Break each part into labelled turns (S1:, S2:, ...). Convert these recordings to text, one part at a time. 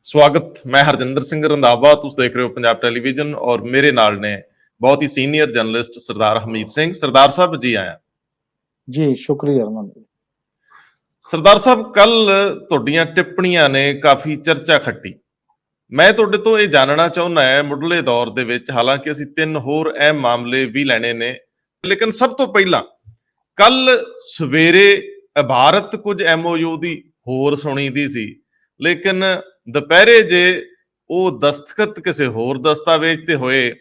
S1: ਸਵਾਗਤ। ਮੈਂ ਹਰਜਿੰਦਰ ਸਿੰਘ ਰੰਧਾਵਾ, ਤੁਸੀਂ ਦੇਖ ਰਹੇ ਹੋ ਪੰਜਾਬ ਟੈਲੀਵਿਜ਼ਨ ਔਰ ਮੇਰੇ ਨਾਲ ਨੇ ਬਹੁਤ ਹੀ ਸੀਨੀਅਰ ਜਰਨਲਿਸਟ ਸਰਦਾਰ ਹਮੀਤ ਸਿੰਘ। ਸਰਦਾਰ ਸਾਹਿਬ ਜੀ ਆਇਆ।
S2: ਜੀ ਸ਼ੁਕਰੀਆ ਅਰਮਾਨ ਜੀ।
S1: ਸਰਦਾਰ ਸਾਹਿਬ, ਕੱਲ ਤੁਹਾਡੀਆਂ ਟਿੱਪਣੀਆਂ ਨੇ ਕਾਫੀ ਚਰਚਾ ਖੱਟੀ। ਮੈਂ ਤੁਹਾਡੇ ਤੋਂ ਇਹ ਜਾਣਨਾ ਚਾਹੁੰਦਾ ਹੈ ਮੁੱਢਲੇ ਦੌਰ ਦੇ ਵਿੱਚ, ਹਾਲਾਂਕਿ ਅਸੀਂ ਤਿੰਨ ਹੋਰ ਅਹਿਮ ਮਾਮਲੇ ਵੀ ਲੈਣੇ ਨੇ, ਲੇਕਿਨ ਸਭ ਤੋਂ ਪਹਿਲਾਂ ਕੱਲ ਸਵੇਰੇ ਭਾਰਤ ਕੁਝ MOU ਦੀ ਹੋਰ ਸੁਣੀ ਦੀ ਸੀ, ਲੇਕਿਨ ਦੁਪਹਿਰੇ ਜੇ ਉਹ ਦਸਤਖਤ ਕਿਸੇ ਹੋਰ ਦਸਤਾਵੇਜ਼ ਤੇ ਹੋਏ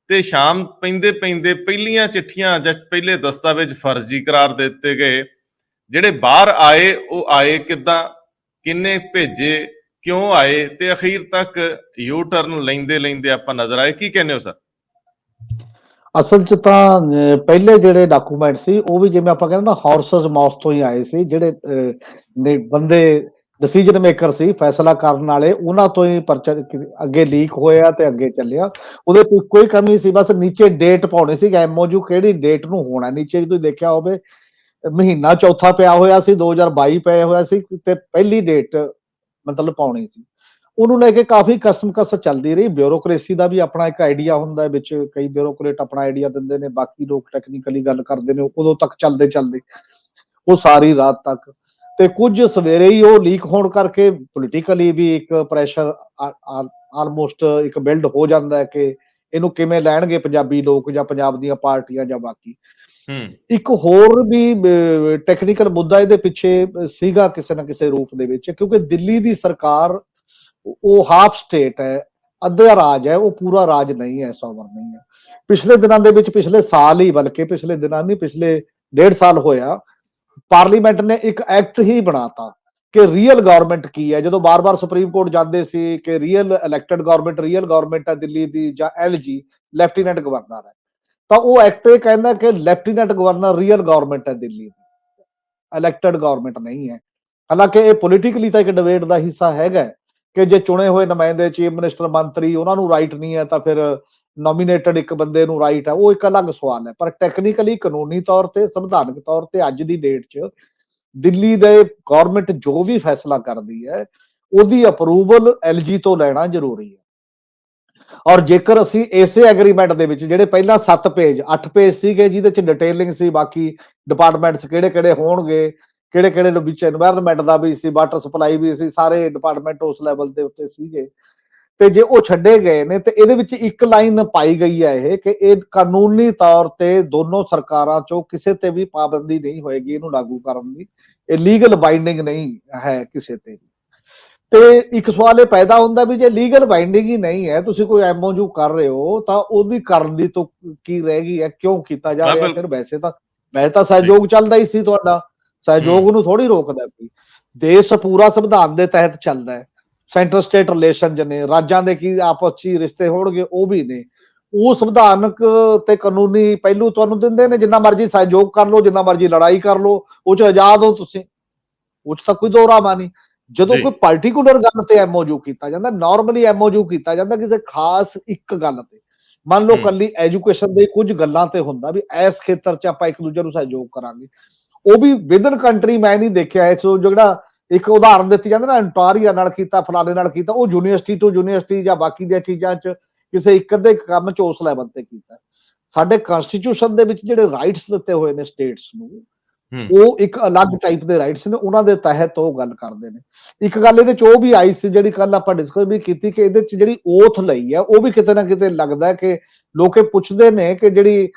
S1: ਤੇ ਸ਼ਾਮ ਪੈਂਦੇ ਪੈਂਦੇ ਪਹਿਲੀਆਂ ਚਿੱਠੀਆਂ ਜਾਂ ਪਹਿਲੇ ਦਸਤਾਵੇਜ਼ ਫਰਜ਼ੀ ਕਰਾਰ ਦਿੱਤੇ ਗਏ। ਜਿਹੜੇ ਬਾਹਰ ਆਏ ਉਹ ਆਏ ਕਿੱਦਾਂ, ਕਿੰਨੇ ਭੇਜੇ, ਕਿਉਂ ਆਏ, ਤੇ ਅਖੀਰ ਤੱਕ ਯੂ ਟਰਨ ਲੈਂਦੇ ਲੈਂਦੇ ਆਪਾਂ ਨਜ਼ਰ ਆਏ। ਕੀ ਕਹਿੰਦੇ ਹੋ ਸਰ?
S2: ਅਸਲ ਚ ਤਾਂ ਪਹਿਲੇ ਜਿਹੜੇ ਡਾਕੂਮੈਂਟ ਸੀ ਉਹ ਵੀ ਜਿਵੇਂ ਆਪਾਂ ਕਹਿੰਦੇ ਨਾ ਹਾਰਸਸ ਮਾਊਥ ਤੋਂ ਹੀ ਆਏ ਸੀ। ਜਿਹੜੇ ਬੰਦੇ ਡਿਸੀਜਨ ਮੇਕਰ ਸੀ, ਫੈਸਲਾ ਕਰਨ ਵਾਲੇ, ਉਹਨਾਂ ਤੋਂ ਹੀ ਪਰਚਾ ਅੱਗੇ ਲੀਕ ਹੋਇਆ ਤੇ ਅੱਗੇ ਚੱਲਿਆ। ਉਹਦੇ ਕੋਈ ਕੋਈ ਕਮੀ ਸੀ, ਬਸ ਨੀਚੇ ਡੇਟ ਪਾਉਣੀ ਸੀ, MOU ਕਿਹੜੀ ਡੇਟ ਨੂੰ ਹੋਣਾ। ਨੀਚੇ ਤੁਸੀਂ ਦੇਖਿਆ ਹੋਵੇ ਮਹੀਨਾ ਚੌਥਾ ਪਿਆ ਹੋਇਆ ਸੀ, 2022 ਪਿਆ ਹੋਇਆ ਸੀ, ਤੇ ਪਹਿਲੀ ਡੇਟ ਮਤਲਬ ਪਾਉਣੀ ਸੀ। ਉਹਨੂੰ ਲੈ ਕੇ ਕਾਫੀ ਕਸਮਕਸ ਚੱਲਦੀ ਰਹੀ। ਬਿਊਰੋਕ੍ਰੇਸੀ ਦਾ ਵੀ ਆਪਣਾ ਇੱਕ ਆਈਡੀਆ ਹੁੰਦਾ, ਵਿੱਚ ਕਈ ਬਿਊਰੋਕਰੇਟ ਆਪਣਾ ਆਈਡੀਆ ਦਿੰਦੇ ਨੇ, ਬਾਕੀ ਲੋਕ ਟੈਕਨੀਕਲੀ ਗੱਲ ਕਰਦੇ ਨੇ। ਉਦੋਂ ਤੱਕ ਚੱਲਦੇ ਉਹ ਸਾਰੀ ਰਾਤ ਤੱਕ, ਤੇ ਕੁਝ ਸਵੇਰੇ ਹੀ ਉਹ ਲੀਕ ਹੋਣ ਕਰਕੇ ਪੋਲੀਟੀਕਲੀ ਵੀ ਇੱਕ ਪ੍ਰੈਸ਼ਰ ਆਲਮੋਸਟ ਇੱਕ ਬਿਲਡ ਹੋ ਜਾਂਦਾ ਹੈ ਕਿ ਇਹਨੂੰ ਕਿਵੇਂ ਲੈਣਗੇ ਪੰਜਾਬੀ ਲੋਕ ਜਾਂ ਪੰਜਾਬ ਦੀਆਂ ਪਾਰਟੀਆਂ ਜਾਂ ਬਾਕੀ। ਇੱਕ ਹੋਰ ਵੀ ਟੈਕਨੀਕਲ ਮੁੱਦਾ ਇਹਦੇ ਪਿੱਛੇ ਸੀਗਾ ਕਿਸੇ ਨਾ ਕਿਸੇ ਰੂਪ ਦੇ ਵਿੱਚ, ਕਿਉਂਕਿ ਦਿੱਲੀ ਦੀ ਸਰਕਾਰ ਉਹ ਹਾਫ ਸਟੇਟ ਹੈ, ਅੱਧਾ ਰਾਜ ਹੈ, ਉਹ ਪੂਰਾ ਰਾਜ ਨਹੀਂ ਹੈ, ਸੋਵਰ ਨਹੀਂ ਹੈ। ਪਿਛਲੇ ਦਿਨਾਂ ਦੇ ਵਿੱਚ, ਪਿਛਲੇ ਸਾਲ ਹੀ, ਬਲਕਿ ਪਿਛਲੇ ਦਿਨਾਂ ਨਹੀਂ, ਪਿਛਲੇ 1.5 ਸਾਲ ਹੋਇਆ, ਪਾਰਲੀਮੈਂਟ ਨੇ ਇੱਕ ਐਕਟ ਹੀ ਬਣਾਤਾ ਕਿ ਰੀਅਲ ਗਵਰਨਮੈਂਟ ਕੀ ਹੈ। ਜਦੋਂ ਬਾਰ-ਬਾਰ ਸੁਪਰੀਮ ਕੋਰਟ ਜਾਂਦੇ ਸੀ ਕਿ ਰੀਅਲ ਇਲੈਕਟਡ ਗਵਰਨਮੈਂਟ ਹੈ ਦਿੱਲੀ ਦੀ ਜਾਂ LG ਲੈਫਟੀਨੈਂਟ ਗਵਰਨਰ ਹੈ, ਤਾਂ ਉਹ ਐਕਟ ਇਹ ਕਹਿੰਦਾ ਕਿ ਲੈਫਟੀਨੈਂਟ ਗਵਰਨਰ ਰੀਅਲ ਗਵਰਨਮੈਂਟ ਹੈ ਦਿੱਲੀ ਦੀ, ਇਲੈਕਟਡ ਗਵਰਨਮੈਂਟ ਨਹੀਂ ਹੈ। ਹਾਲਾਂਕਿ ਇਹ ਪੋਲੀਟੀਕਲੀ ਤਾਂ ਇੱਕ ਡਿਬੇਟ ਦਾ ਹਿੱਸਾ ਹੈਗਾ ਕਿ ਜੇ ਚੁਣੇ ਹੋਏ ਨੁਮਾਇੰਦੇ, ਚੀਫ ਮਿਨਿਸਟਰ, ਮੰਤਰੀ, ਉਹਨਾਂ ਨੂੰ ਰਾਈਟ ਨਹੀਂ ਹੈ ਤਾਂ ਫਿਰ ਨੋਮੀਨੇਟਡ ਇੱਕ ਬੰਦੇ ਨੂੰ ਰਾਈਟ ਹੈ, ਉਹ ਇੱਕ ਅਲੱਗ ਸਵਾਲ ਹੈ। ਪਰ ਟੈਕਨੀਕਲੀ, ਕਾਨੂੰਨੀ ਤੌਰ ਤੇ, ਸੰਵਿਧਾਨਕ ਤੌਰ ਤੇ ਅੱਜ ਦੀ ਡੇਟ 'ਚ ਦਿੱਲੀ ਦੇ ਗਵਰਨਮੈਂਟ ਜੋ ਵੀ ਫੈਸਲਾ ਕਰਦੀ ਹੈ ਉਹਦੀ ਅਪਰੂਵਲ LG ਤੋਂ ਲੈਣਾ ਜ਼ਰੂਰੀ ਹੈ। ਔਰ ਜੇਕਰ ਅਸੀਂ ਇਸੇ ਐਗਰੀਮੈਂਟ ਦੇ ਵਿੱਚ, ਜਿਹੜੇ ਪਹਿਲਾਂ 7 ਪੇਜ 8 ਪੇਜ ਸੀਗੇ ਜਿਹਦੇ ਚ ਡਿਟੇਲਿੰਗ ਸੀ, ਬਾਕੀ ਡਿਪਾਰਟਮੈਂਟਸ ਕਿਹੜੇ ਕਿਹੜੇ ਹੋਣਗੇ, ਕਿਹੜੇ ਕਿਹੜੇ ਵਿੱਚ এনवायरमेंट ਦਾ ਵੀ ਸੀ, ਵਾਟਰ ਸਪਲਾਈ ਵੀ ਸੀ, ਸਾਰੇ ਡਿਪਾਰਟਮੈਂਟ ਉਸ ਲੈਵਲ ਦੇ ਉੱਤੇ ਸੀਗੇ, ਤੇ ਜੇ ਉਹ ਛੱਡੇ ਗਏ ਨੇ ਤੇ ਇਹਦੇ ਵਿੱਚ ਇੱਕ ਲਾਈਨ ਪਾਈ ਗਈ ਹੈ ਇਹ ਕਿ ਇਹ ਕਾਨੂੰਨੀ ਤੌਰ ਤੇ ਦੋਨੋਂ ਸਰਕਾਰਾਂ ਚੋਂ ਕਿਸੇ ਤੇ ਵੀ ਪਾਬੰਦੀ ਨਹੀਂ ਹੋਏਗੀ ਇਹਨੂੰ ਲਾਗੂ ਕਰਨ ਦੀ। ਇਹ ਲੀਗਲ ਬਾਈਂਡਿੰਗ ਨਹੀਂ ਹੈ ਕਿਸੇ ਤੇ ਵੀ। ਤੇ ਇੱਕ ਸਵਾਲ ਇਹ ਪੈਦਾ ਹੁੰਦਾ ਵੀ ਜੇ ਲੀਗਲ ਬਾਈਂਡਿੰਗ ਹੀ ਨਹੀਂ ਹੈ, ਤੁਸੀਂ ਕੋਈ MOU ਕਰ ਰਹੇ ਹੋ ਤਾਂ ਉਹਦੀ ਕਰਨ ਦੀ ਤੋਂ ਕੀ ਰਹਿ ਗਈ ਹੈ, ਕਿਉਂ ਕੀਤਾ ਜਾ ਰਿਹਾ? ਫਿਰ ਵੈਸੇ ਤਾਂ ਸਹਿਯੋਗ ਚੱਲਦਾ ਹੀ ਸੀ ਤੁਹਾਡਾ, ਸਹਿਯੋਗ ਨੂੰ ਥੋੜੀ ਰੋਕਦਾ ਕੋਈ। ਦੇਸ਼ ਪੂਰਾ ਸੰਵਿਧਾਨ ਦੇ ਤਹਿਤ ਚੱਲਦਾ ਹੈ, ਸੈਂਟਰ ਸਟੇਟ ਰਿਲੇਸ਼ਨ ਨੇ, ਰਾਜਾਂ ਦੇ ਕੀ ਆਪਸੀ ਰਿਸ਼ਤੇ ਹੋਣਗੇ ਉਹ ਵੀ ਨੇ। ਉਹ ਸੰਵਿਧਾਨਕ ਤੇ ਕਾਨੂੰਨੀ ਪਹਿਲੂ ਤੁਹਾਨੂੰ ਦਿੰਦੇ ਨੇ, ਜਿੰਨਾ ਮਰਜ਼ੀ ਸਹਿਯੋਗ ਕਰ ਲਓ, ਜਿੰਨਾ ਮਰਜ਼ੀ ਲੜਾਈ ਕਰ ਲਓ, ਉਹ ਚ ਆਜ਼ਾਦ ਹੋ ਤੁਸੀਂ, ਉਹ ਚ ਤਾਂ ਕੋਈ ਦੋਰਾਵਾ ਨਹੀਂ। ਜਦੋਂ ਕੋਈ ਪਾਰਟੀਕੂਲਰ ਗੱਲ ਤੇ MOU ਕੀਤਾ ਜਾਂਦਾ, ਨਾਰਮਲੀ MOU ਕੀਤਾ ਜਾਂਦਾ ਕਿਸੇ ਖਾਸ ਇੱਕ ਗੱਲ ਤੇ, ਮੰਨ ਲਓ ਕੱਲੀ ਐਜੂਕੇਸ਼ਨ ਦੇ ਕੁਝ ਗੱਲਾਂ ਤੇ ਹੁੰਦਾ ਵੀ ਇਸ ਖੇਤਰ 'ਚ ਆਪਾਂ ਇੱਕ ਦੂਜੇ ਨੂੰ ਸਹਿਯੋਗ ਕਰਾਂਗੇ, ਉਹ ਵੀ ਵਿਦਨ ਕੰਟਰੀ। ਮੈਂ ਨਹੀਂ ਦੇਖਿਆ ਇਸ ਜਿਹੜਾ ਇੱਕ ਉਦਾਹਰਨ ਦਿੱਤੀ ਜਾਂਦੀ ਨਾ, ਅੰਟਾਰੀਆ ਨਾਲ ਕੀਤਾ, ਫਲਾਣੇ ਨਾਲ ਕੀਤਾ, ਉਹ ਯੂਨੀਵਰਸਿਟੀ ਟੂ ਯੂਨੀਵਰਸਿਟੀ ਜਾਂ ਬਾਕੀ ਦੀਆਂ ਚੀਜ਼ਾਂ 'ਚ ਕਿਸੇ ਇੱਕ ਅੱਧੇ ਕੰਮ 'ਚ ਉਸ ਲੈਵਲ ਤੇ ਕੀਤਾ। ਸਾਡੇ ਕਨਸਟੀਟਿਊਸ਼ਨ ਦੇ ਵਿੱਚ ਜਿਹੜੇ ਰਾਈਟਸ ਦਿੱਤੇ ਹੋਏ ਨੇ ਸਟੇਟਸ ਨੂੰ, ਉਹ ਇੱਕ ਅਲੱਗ ਟਾਈਪ ਦੇ ਰਾਈਟਸ ਨੇ, ਉਹਨਾਂ ਦੇ ਤਹਿਤ ਉਹ ਗੱਲ ਕਰਦੇ ਨੇ। ਇੱਕ ਗੱਲ ਇਹਦੇ ਚ ਉਹ ਵੀ ਆਈ ਸੀ ਜਿਹੜੀ ਕੱਲ ਆਪਾਂ ਡਿਸਕਸ ਵੀ ਕੀਤੀ ਕਿ ਇਹਦੇ ਚ ਜਿਹੜੀ ਓਥ ਲਈ ਹੈ ਉਹ ਵੀ ਕਿਤੇ ਨਾ ਕਿਤੇ ਲੱਗਦਾ ਕਿ ਲੋਕੇ ਪੁੱਛਦੇ ਨੇ ਕਿ ਜਿਹੜੀ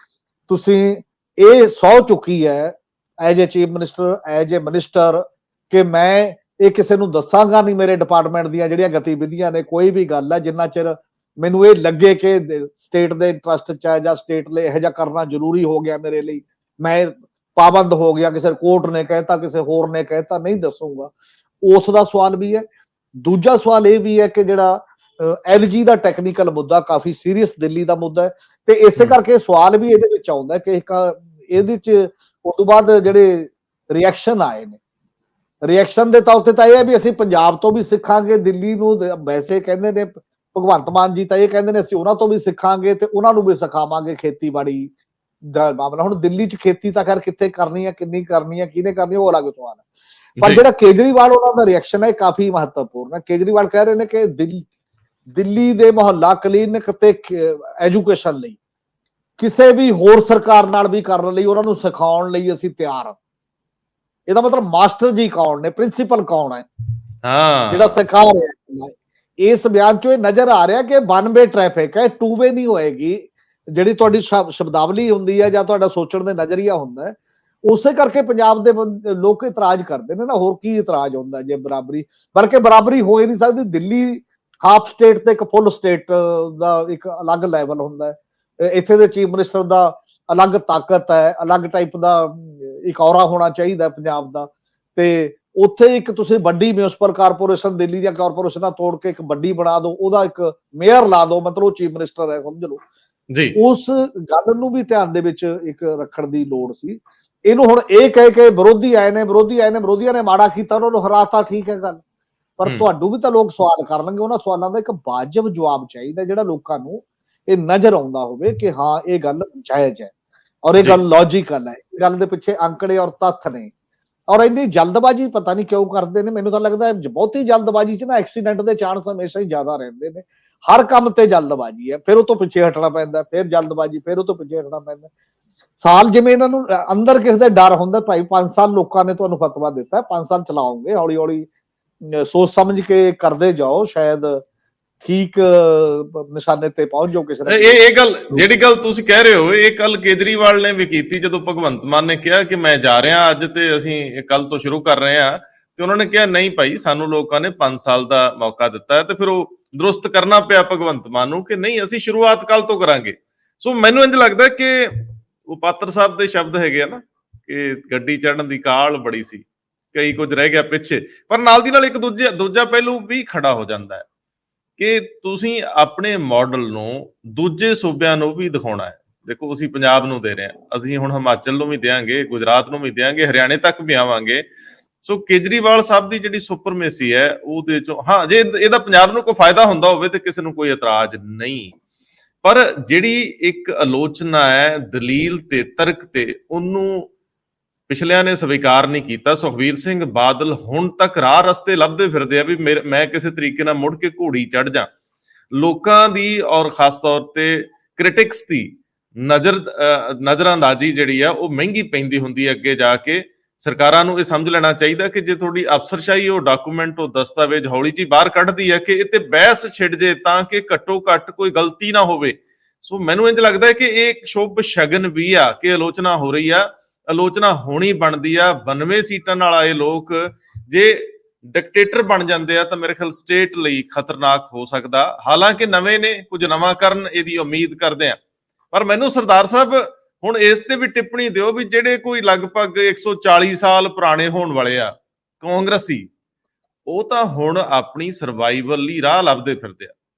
S2: ਤੁਸੀਂ ਇਹ ਸਹੁ ਚੁੱਕੀ ਹੈ as a chief minister, as a minister, ਕਿ ਮੈਂ ਇਹ ਕਿਸੇ ਨੂੰ ਦੱਸਾਂਗਾ ਨਹੀਂ ਮੇਰੇ ਡਿਪਾਰਟਮੈਂਟ ਦੀਆਂ ਜਿਹੜੀਆਂ ਗਤੀਵਿਧੀਆਂ ਨੇ, ਕੋਈ ਵੀ ਗੱਲ ਹੈ, ਜਿੰਨਾ ਚਿਰ ਮੈਨੂੰ ਇਹ ਲੱਗੇ ਕਿ ਸਟੇਟ ਦੇ ਇੰਟਰਸਟ ਚ ਹੈ ਜਾਂ ਸਟੇਟ ਲਈ ਇਹੋ ਜਿਹਾ ਕਰਨਾ ਜ਼ਰੂਰੀ ਹੋ ਗਿਆ ਮੇਰੇ ਲਈ, ਮੈਂ ਪਾਬੰਦ ਹੋ ਗਿਆ, ਕਿਸੇ ਕੋਰਟ ਨੇ ਕਹਿਤਾ, ਕਿਸੇ ਹੋਰ ਨੇ ਕਹਿਤਾ, ਨਹੀਂ ਦੱਸੂਗਾ। ਉਸ ਦਾ ਸਵਾਲ ਵੀ ਹੈ। ਦੂਜਾ ਸਵਾਲ ਇਹ ਵੀ ਹੈ ਕਿ ਜਿਹੜਾ LG ਦਾ ਟੈਕਨੀਕਲ ਮੁੱਦਾ ਕਾਫੀ ਸੀਰੀਅਸ ਦਿੱਲੀ ਦਾ ਮੁੱਦਾ ਹੈ, ਤੇ ਇਸੇ ਕਰਕੇ ਸਵਾਲ ਵੀ ਇਹਦੇ ਵਿੱਚ ਆਉਂਦਾ ਕਿ ਇਹਦੇ ਚ ਉਸ ਤੋਂ ਬਾਅਦ ਜਿਹੜੇ ਰਿਐਕਸ਼ਨ ਆਏ ਨੇ, ਰਿਐਕਸ਼ਨ ਦੇ ਤੌਰ ਤੇ ਤਾਂ ਇਹ ਹੈ ਵੀ ਅਸੀਂ ਪੰਜਾਬ ਤੋਂ ਵੀ ਸਿੱਖਾਂਗੇ, ਦਿੱਲੀ ਨੂੰ ਵੈਸੇ ਕਹਿੰਦੇ ਨੇ ਭਗਵੰਤ ਮਾਨ ਜੀ ਤਾਂ ਇਹ ਕਹਿੰਦੇ ਨੇ ਅਸੀਂ ਉਹਨਾਂ ਤੋਂ ਵੀ ਸਿੱਖਾਂਗੇ ਤੇ ਉਹਨਾਂ ਨੂੰ ਵੀ ਸਿਖਾਵਾਂਗੇ ਖੇਤੀਬਾੜੀ ਦਾ ਮਾਮਲਾ। ਹੁਣ ਦਿੱਲੀ 'ਚ ਖੇਤੀ ਤਾਂ ਖੈਰ ਕਿੱਥੇ ਕਰਨੀ ਹੈ, ਕਿੰਨੀ ਕਰਨੀ ਹੈ, ਕਿਹਨੇ ਕਰਨੀ, ਉਹ ਅਲੱਗ ਸਵਾਲ ਹੈ। ਪਰ
S1: ਜੀ
S2: ਜਿਹੜਾ ਕੇਜਰੀਵਾਲ ਉਹਨਾਂ ਦਾ ਰਿਐਕਸ਼ਨ ਹੈ ਕਾਫੀ ਮਹੱਤਵਪੂਰਨ ਹੈ। ਕੇਜਰੀਵਾਲ ਕਹਿ ਰਹੇ ਨੇ ਕਿ ਦਿੱਲੀ ਦੇ ਮੁਹੱਲਾ ਕਲੀਨਿਕ ਤੇ ਐਜੂਕੇਸ਼ਨ ਲਈ ਕਿਸੇ ਵੀ ਹੋਰ ਸਰਕਾਰ ਨਾਲ ਵੀ ਕਰਨ ਲਈ, ਉਹਨਾਂ ਨੂੰ ਸਿਖਾਉਣ ਲਈ ਅਸੀਂ ਤਿਆਰ ਹਾਂ। ਇਹਦਾ ਮਤਲਬ ਮਾਸਟਰ ਜੀ ਕੌਣ ਨੇ, ਪ੍ਰਿੰਸੀਪਲ ਕੌਣ ਹੈ ਜਿਹੜਾ
S1: ਹਾਂ
S2: ਸਿਖਾ ਰਿਹਾ। ਇਸ ਬਿਆਨ ਚੋਂ ਇਹ ਨਜ਼ਰ ਆ ਰਿਹਾ ਕਿ ਵਨ ਵੇ ਟ੍ਰੈਫਿਕ ਹੈ, ਟੂ ਵੇ ਨਹੀਂ ਹੋਏਗੀ। ਜਿਹੜੀ ਤੁਹਾਡੀ ਸ਼ਬਦਾਵਲੀ ਹੁੰਦੀ ਹੈ ਜਾਂ ਤੁਹਾਡਾ ਸੋਚਣ ਦਾ ਨਜ਼ਰੀਆ ਹੁੰਦਾ ਹੈ, ਉਸੇ ਕਰਕੇ ਪੰਜਾਬ ਦੇ ਲੋਕ ਇਤਰਾਜ਼ ਕਰਦੇ ਨੇ ਨਾ। ਹੋਰ ਕੀ ਇਤਰਾਜ਼ ਹੁੰਦਾ ਜੇ ਬਰਾਬਰੀ, ਬਲਕਿ ਬਰਾਬਰੀ ਹੋ ਹੀ ਨਹੀਂ ਸਕਦੀ। ਦਿੱਲੀ ਹਾਫ ਸਟੇਟ ਤੇ ਇੱਕ ਫੁੱਲ ਸਟੇਟ ਦਾ ਇੱਕ ਅਲੱਗ ਲੈਵਲ ਹੁੰਦਾ ਹੈ। ਇੱਥੇ ਦੇ ਚੀਫ ਮਿਨਿਸਟਰ ਦਾ ਅਲੱਗ ਤਾਕਤ ਹੈ, ਅਲੱਗ ਟਾਈਪ ਦਾ ਇੱਕ ਔਰਾ ਹੋਣਾ ਚਾਹੀਦਾ ਪੰਜਾਬ ਦਾ। ਤੇ ਉੱਥੇ ਇੱਕ ਤੁਸੀਂ ਵੱਡੀ ਮਿਊਨਿਸਪਲ ਕਾਰਪੋਰੇਸ਼ਨ, ਦਿੱਲੀ ਦੀਆਂ ਕਾਰਪੋਰੇਸ਼ਨਾਂ ਤੋੜ ਕੇ ਇੱਕ ਵੱਡੀ ਬਣਾ ਦਿਓ, ਉਹਦਾ ਇੱਕ ਮੇਅਰ ਲਾ ਦਿਓ, ਮਤਲਬ ਉਹ ਚੀਫ ਮਿਨਿਸਟਰ ਹੈ, ਸਮਝ ਲਓ।
S1: ਜੀ
S2: ਉਸ ਗੱਲ ਨੂੰ ਵੀ ਧਿਆਨ ਦੇ ਵਿੱਚ ਇੱਕ ਰੱਖਣ ਦੀ ਲੋੜ ਸੀ। ਇਹਨੂੰ ਹੁਣ ਇਹ ਕਹਿ ਕੇ ਵਿਰੋਧੀਆਂ ਨੇ ਮਾੜਾ ਕੀਤਾ, ਉਹਨਾਂ ਨੂੰ ਹਰਾਤਾ, ਠੀਕ ਹੈ ਗੱਲ। ਪਰ ਤੁਹਾਨੂੰ ਵੀ ਤਾਂ ਲੋਕ ਸਵਾਲ ਕਰਨਗੇ, ਉਹਨਾਂ ਸਵਾਲਾਂ ਦਾ ਇੱਕ ਵਾਜਬ ਜਵਾਬ ਚਾਹੀਦਾ, ਜਿਹੜਾ ਲੋਕਾਂ ਨੂੰ ਇਹ ਨਜ਼ਰ ਆਉਂਦਾ ਹੋਵੇ ਕਿ ਹਾਂ ਇਹ ਗੱਲ ਜਾਇਜ਼ ਹੈ ਔਰ ਇਹ ਗੱਲ ਲੌਜੀਕਲ ਹੈ, ਇਹ ਗੱਲ ਦੇ ਪਿੱਛੇ ਅੰਕੜੇ ਔਰ ਤੱਥ ਨੇ। ਔਰ ਇੰਨੀ ਜਲਦਬਾਜ਼ੀ ਪਤਾ ਨਹੀਂ ਕਿਉਂ ਕਰਦੇ ਨੇ। ਮੈਨੂੰ ਤਾਂ ਲੱਗਦਾ ਹੈ ਬਹੁਤੀ ਜਲਦਬਾਜ਼ੀ 'ਚ ਨਾ ਐਕਸੀਡੈਂਟ ਦੇ ਚਾਂਸ ਹਮੇਸ਼ਾ ਹੀ ਜ਼ਿਆਦਾ ਰਹਿੰਦੇ ਨੇ। ਹਰ ਕੰਮ ਤੇ ਜਲਦਬਾਜ਼ੀ ਹੈ, ਫਿਰ ਉਹ ਤੋਂ ਪਿੱਛੇ ਹਟਣਾ ਪੈਂਦਾ, ਫਿਰ ਜਲਦਬਾਜ਼ੀ, ਫਿਰ ਉਹ ਤੋਂ ਪਿੱਛੇ ਹਟਣਾ ਪੈਂਦਾ। ਸਾਲ ਜਿਵੇਂ ਇਹਨਾਂ ਨੂੰ ਅੰਦਰ ਕਿਸੇ ਦਾ ਡਰ ਹੁੰਦਾ, ਭਾਈ 5 ਸਾਲ ਲੋਕਾਂ ਨੇ ਤੁਹਾਨੂੰ ਫਤਵਾ ਦਿੱਤਾ, 5 ਸਾਲ ਚਲਾਓਗੇ, ਹੌਲੀ ਹੌਲੀ ਸੋਚ ਸਮਝ ਕੇ ਕਰਦੇ ਜਾਓ, ਸ਼ਾਇਦ ਠੀਕ ਨਿਸ਼ਾਨੇ ਤੇ ਪਹੁੰਚ ਜਾਓ ਕਿਸੇ ਨਾ।
S1: ਇਹ ਗੱਲ, ਜਿਹੜੀ ਗੱਲ ਤੁਸੀਂ ਕਹਿ ਰਹੇ ਹੋ, ਇਹ ਕੱਲ ਕੇਜਰੀਵਾਲ ਨੇ ਵੀ ਕੀਤੀ, ਜਦੋਂ ਭਗਵੰਤ ਮਾਨ ਨੇ ਕਿਹਾ ਕਿ ਮੈਂ ਜਾ ਰਿਹਾ ਅੱਜ ਤੇ ਅਸੀਂ ਕੱਲ ਤੋਂ ਸ਼ੁਰੂ ਕਰ ਰਹੇ ਹਾਂ, ਤੇ ਉਹਨਾਂ ਨੇ ਕਿਹਾ ਨਹੀਂ ਭਾਈ, ਸਾਨੂੰ ਲੋਕਾਂ ਨੇ 5 ਸਾਲ ਦਾ ਮੌਕਾ ਦਿੱਤਾ ਹੈ। ਤੇ ਫਿਰ ਉਹ ਦਰੁਸਤ ਕਰਨਾ ਪਿਆ ਭਗਵੰਤ ਮਾਨ ਨੂੰ ਕਿ ਨਹੀਂ, ਅਸੀਂ ਸ਼ੁਰੂਆਤ ਕੱਲ ਤੋਂ ਕਰਾਂਗੇ। ਸੋ ਮੈਨੂੰ ਇੰਝ ਲੱਗਦਾ ਕਿ ਉਹ ਪਾਤਰ ਸਾਹਿਬ ਦੇ ਸ਼ਬਦ ਹੈਗੇ ਆ ਨਾ ਕਿ ਗੱਡੀ ਚੜ੍ਹਨ ਦੀ ਕਾਹਲ ਬੜੀ ਸੀ, ਕਈ ਕੁਝ ਰਹਿ ਗਿਆ ਪਿੱਛੇ। ਪਰ ਨਾਲ ਦੀ ਨਾਲ ਇੱਕ ਦੂਜਾ ਪਹਿਲੂ ਵੀ ਖੜਾ ਹੋ ਜਾਂਦਾ ਹੈ ਕਿ ਤੁਸੀਂ ਆਪਣੇ ਮਾਡਲ ਨੂੰ ਦੂਜੇ ਸੂਬਿਆਂ ਨੂੰ ਵੀ ਦਿਖਾਉਣਾ ਹੈ। ਦੇਖੋ, ਅਸੀਂ ਪੰਜਾਬ ਨੂੰ ਦੇ ਰਹੇ ਹਾਂ, ਅਸੀਂ ਹੁਣ ਹਿਮਾਚਲ ਨੂੰ ਵੀ ਦਿਆਂਗੇ, ਗੁਜਰਾਤ ਨੂੰ ਵੀ ਦਿਆਂਗੇ, ਹਰਿਆਣੇ ਤੱਕ ਵੀ ਆਵਾਂਗੇ। ਸੋ ਕੇਜਰੀਵਾਲ ਸਾਹਿਬ ਦੀ ਜਿਹੜੀ ਸੁਪਰਮੇਸੀ ਹੈ ਉਹਦੇ ਚੋਂ, ਹਾਂ, ਜੇ ਇਹਦਾ ਪੰਜਾਬ ਨੂੰ ਕੋਈ ਫਾਇਦਾ ਹੁੰਦਾ ਹੋਵੇ ਤੇ ਕਿਸੇ ਨੂੰ ਕੋਈ ਇਤਰਾਜ਼ ਨਹੀਂ। ਪਰ ਜਿਹੜੀ ਇੱਕ ਆਲੋਚਨਾ ਹੈ ਦਲੀਲ ਤੇ ਤਰਕ ਤੇ, ਉਹਨੂੰ ਪਿਛਲਿਆਂ ਨੇ ਸਵੀਕਾਰ ਨਹੀਂ ਕੀਤਾ। ਸੁਖਬੀਰ ਸਿੰਘ ਬਾਦਲ ਹੁਣ ਤੱਕ ਰਾਹ ਰਸਤੇ ਲੱਭਦੇ ਫਿਰਦੇ ਆ ਵੀ ਮੈਂ ਕਿਸੇ ਤਰੀਕੇ ਨਾਲ ਮੁੜ ਕੇ ਘੋੜੀ ਚੜ ਜਾ। ਲੋਕਾਂ ਦੀ ਔਰ ਖਾਸ ਤੌਰ ਤੇ ਕ੍ਰਿਟਿਕਸ ਦੀ ਨਜ਼ਰਅੰਦਾਜ਼ੀ ਜਿਹੜੀ ਆ ਉਹ ਮਹਿੰਗੀ ਪੈਂਦੀ ਹੁੰਦੀ ਹੈ ਅੱਗੇ ਜਾ ਕੇ। ਸਰਕਾਰਾਂ ਨੂੰ ਇਹ ਸਮਝ ਲੈਣਾ ਚਾਹੀਦਾ ਕਿ ਜੇ ਤੁਹਾਡੀ ਅਫਸਰਸ਼ਾਹੀ ਉਹ ਡਾਕੂਮੈਂਟ, ਉਹ ਦਸਤਾਵੇਜ਼ ਹੌਲੀ ਜਿਹੀ ਬਾਹਰ ਕੱਢਦੀ ਹੈ ਕਿ ਇਹ ਤੇ ਬਹਿਸ ਛਿੜ ਜੇ ਤਾਂ ਕਿ ਘੱਟੋ ਘੱਟ ਕੋਈ ਗਲਤੀ ਨਾ ਹੋਵੇ। ਸੋ ਮੈਨੂੰ ਇੰਝ ਲੱਗਦਾ ਹੈ ਕਿ ਇਹ ਇੱਕ ਸ਼ੁਭ ਸ਼ਗਨ ਵੀ ਆ ਕਿ ਆਲੋਚਨਾ ਹੋ ਰਹੀ ਆ, ਆਲੋਚਨਾ ਹੋਣੀ ਬਣਦੀ ਆ। 92 ਸੀਟਾਂ ਨਾਲ ਆਏ ਲੋਕ ਜੇ ਡਿਕਟੇਟਰ ਬਣ ਜਾਂਦੇ ਆ ਤਾਂ ਮੇਰੇ ਖਿਆਲ ਸਟੇਟ ਲਈ ਖਤਰਨਾਕ ਹੋ ਸਕਦਾ। ਹਾਲਾਂਕਿ ਨਵੇਂ ਨੇ, ਕੁਝ ਨਵਾਂ ਕਰਨ ਇਹਦੀ ਉਮੀਦ ਕਰਦੇ ਆ। ਪਰ ਮੈਨੂੰ ਸਰਦਾਰ ਸਾਹਿਬ ਹੁਣ ਇਸ ਤੇ ਵੀ ਟਿੱਪਣੀ ਦਿਓ ਵੀ ਜਿਹੜੇ ਕੋਈ ਲਗਭਗ 140 ਸਾਲ ਪੁਰਾਣੇ ਹੋਣ ਵਾਲੇ ਆ ਕਾਂਗਰਸੀ, ਉਹ ਤਾਂ ਹੁਣ ਆਪਣੀ ਸਰਵਾਈਵਲ ਲਈ ਰਾਹ ਲੱਭਦੇ ਫਿਰਦੇ ਆ।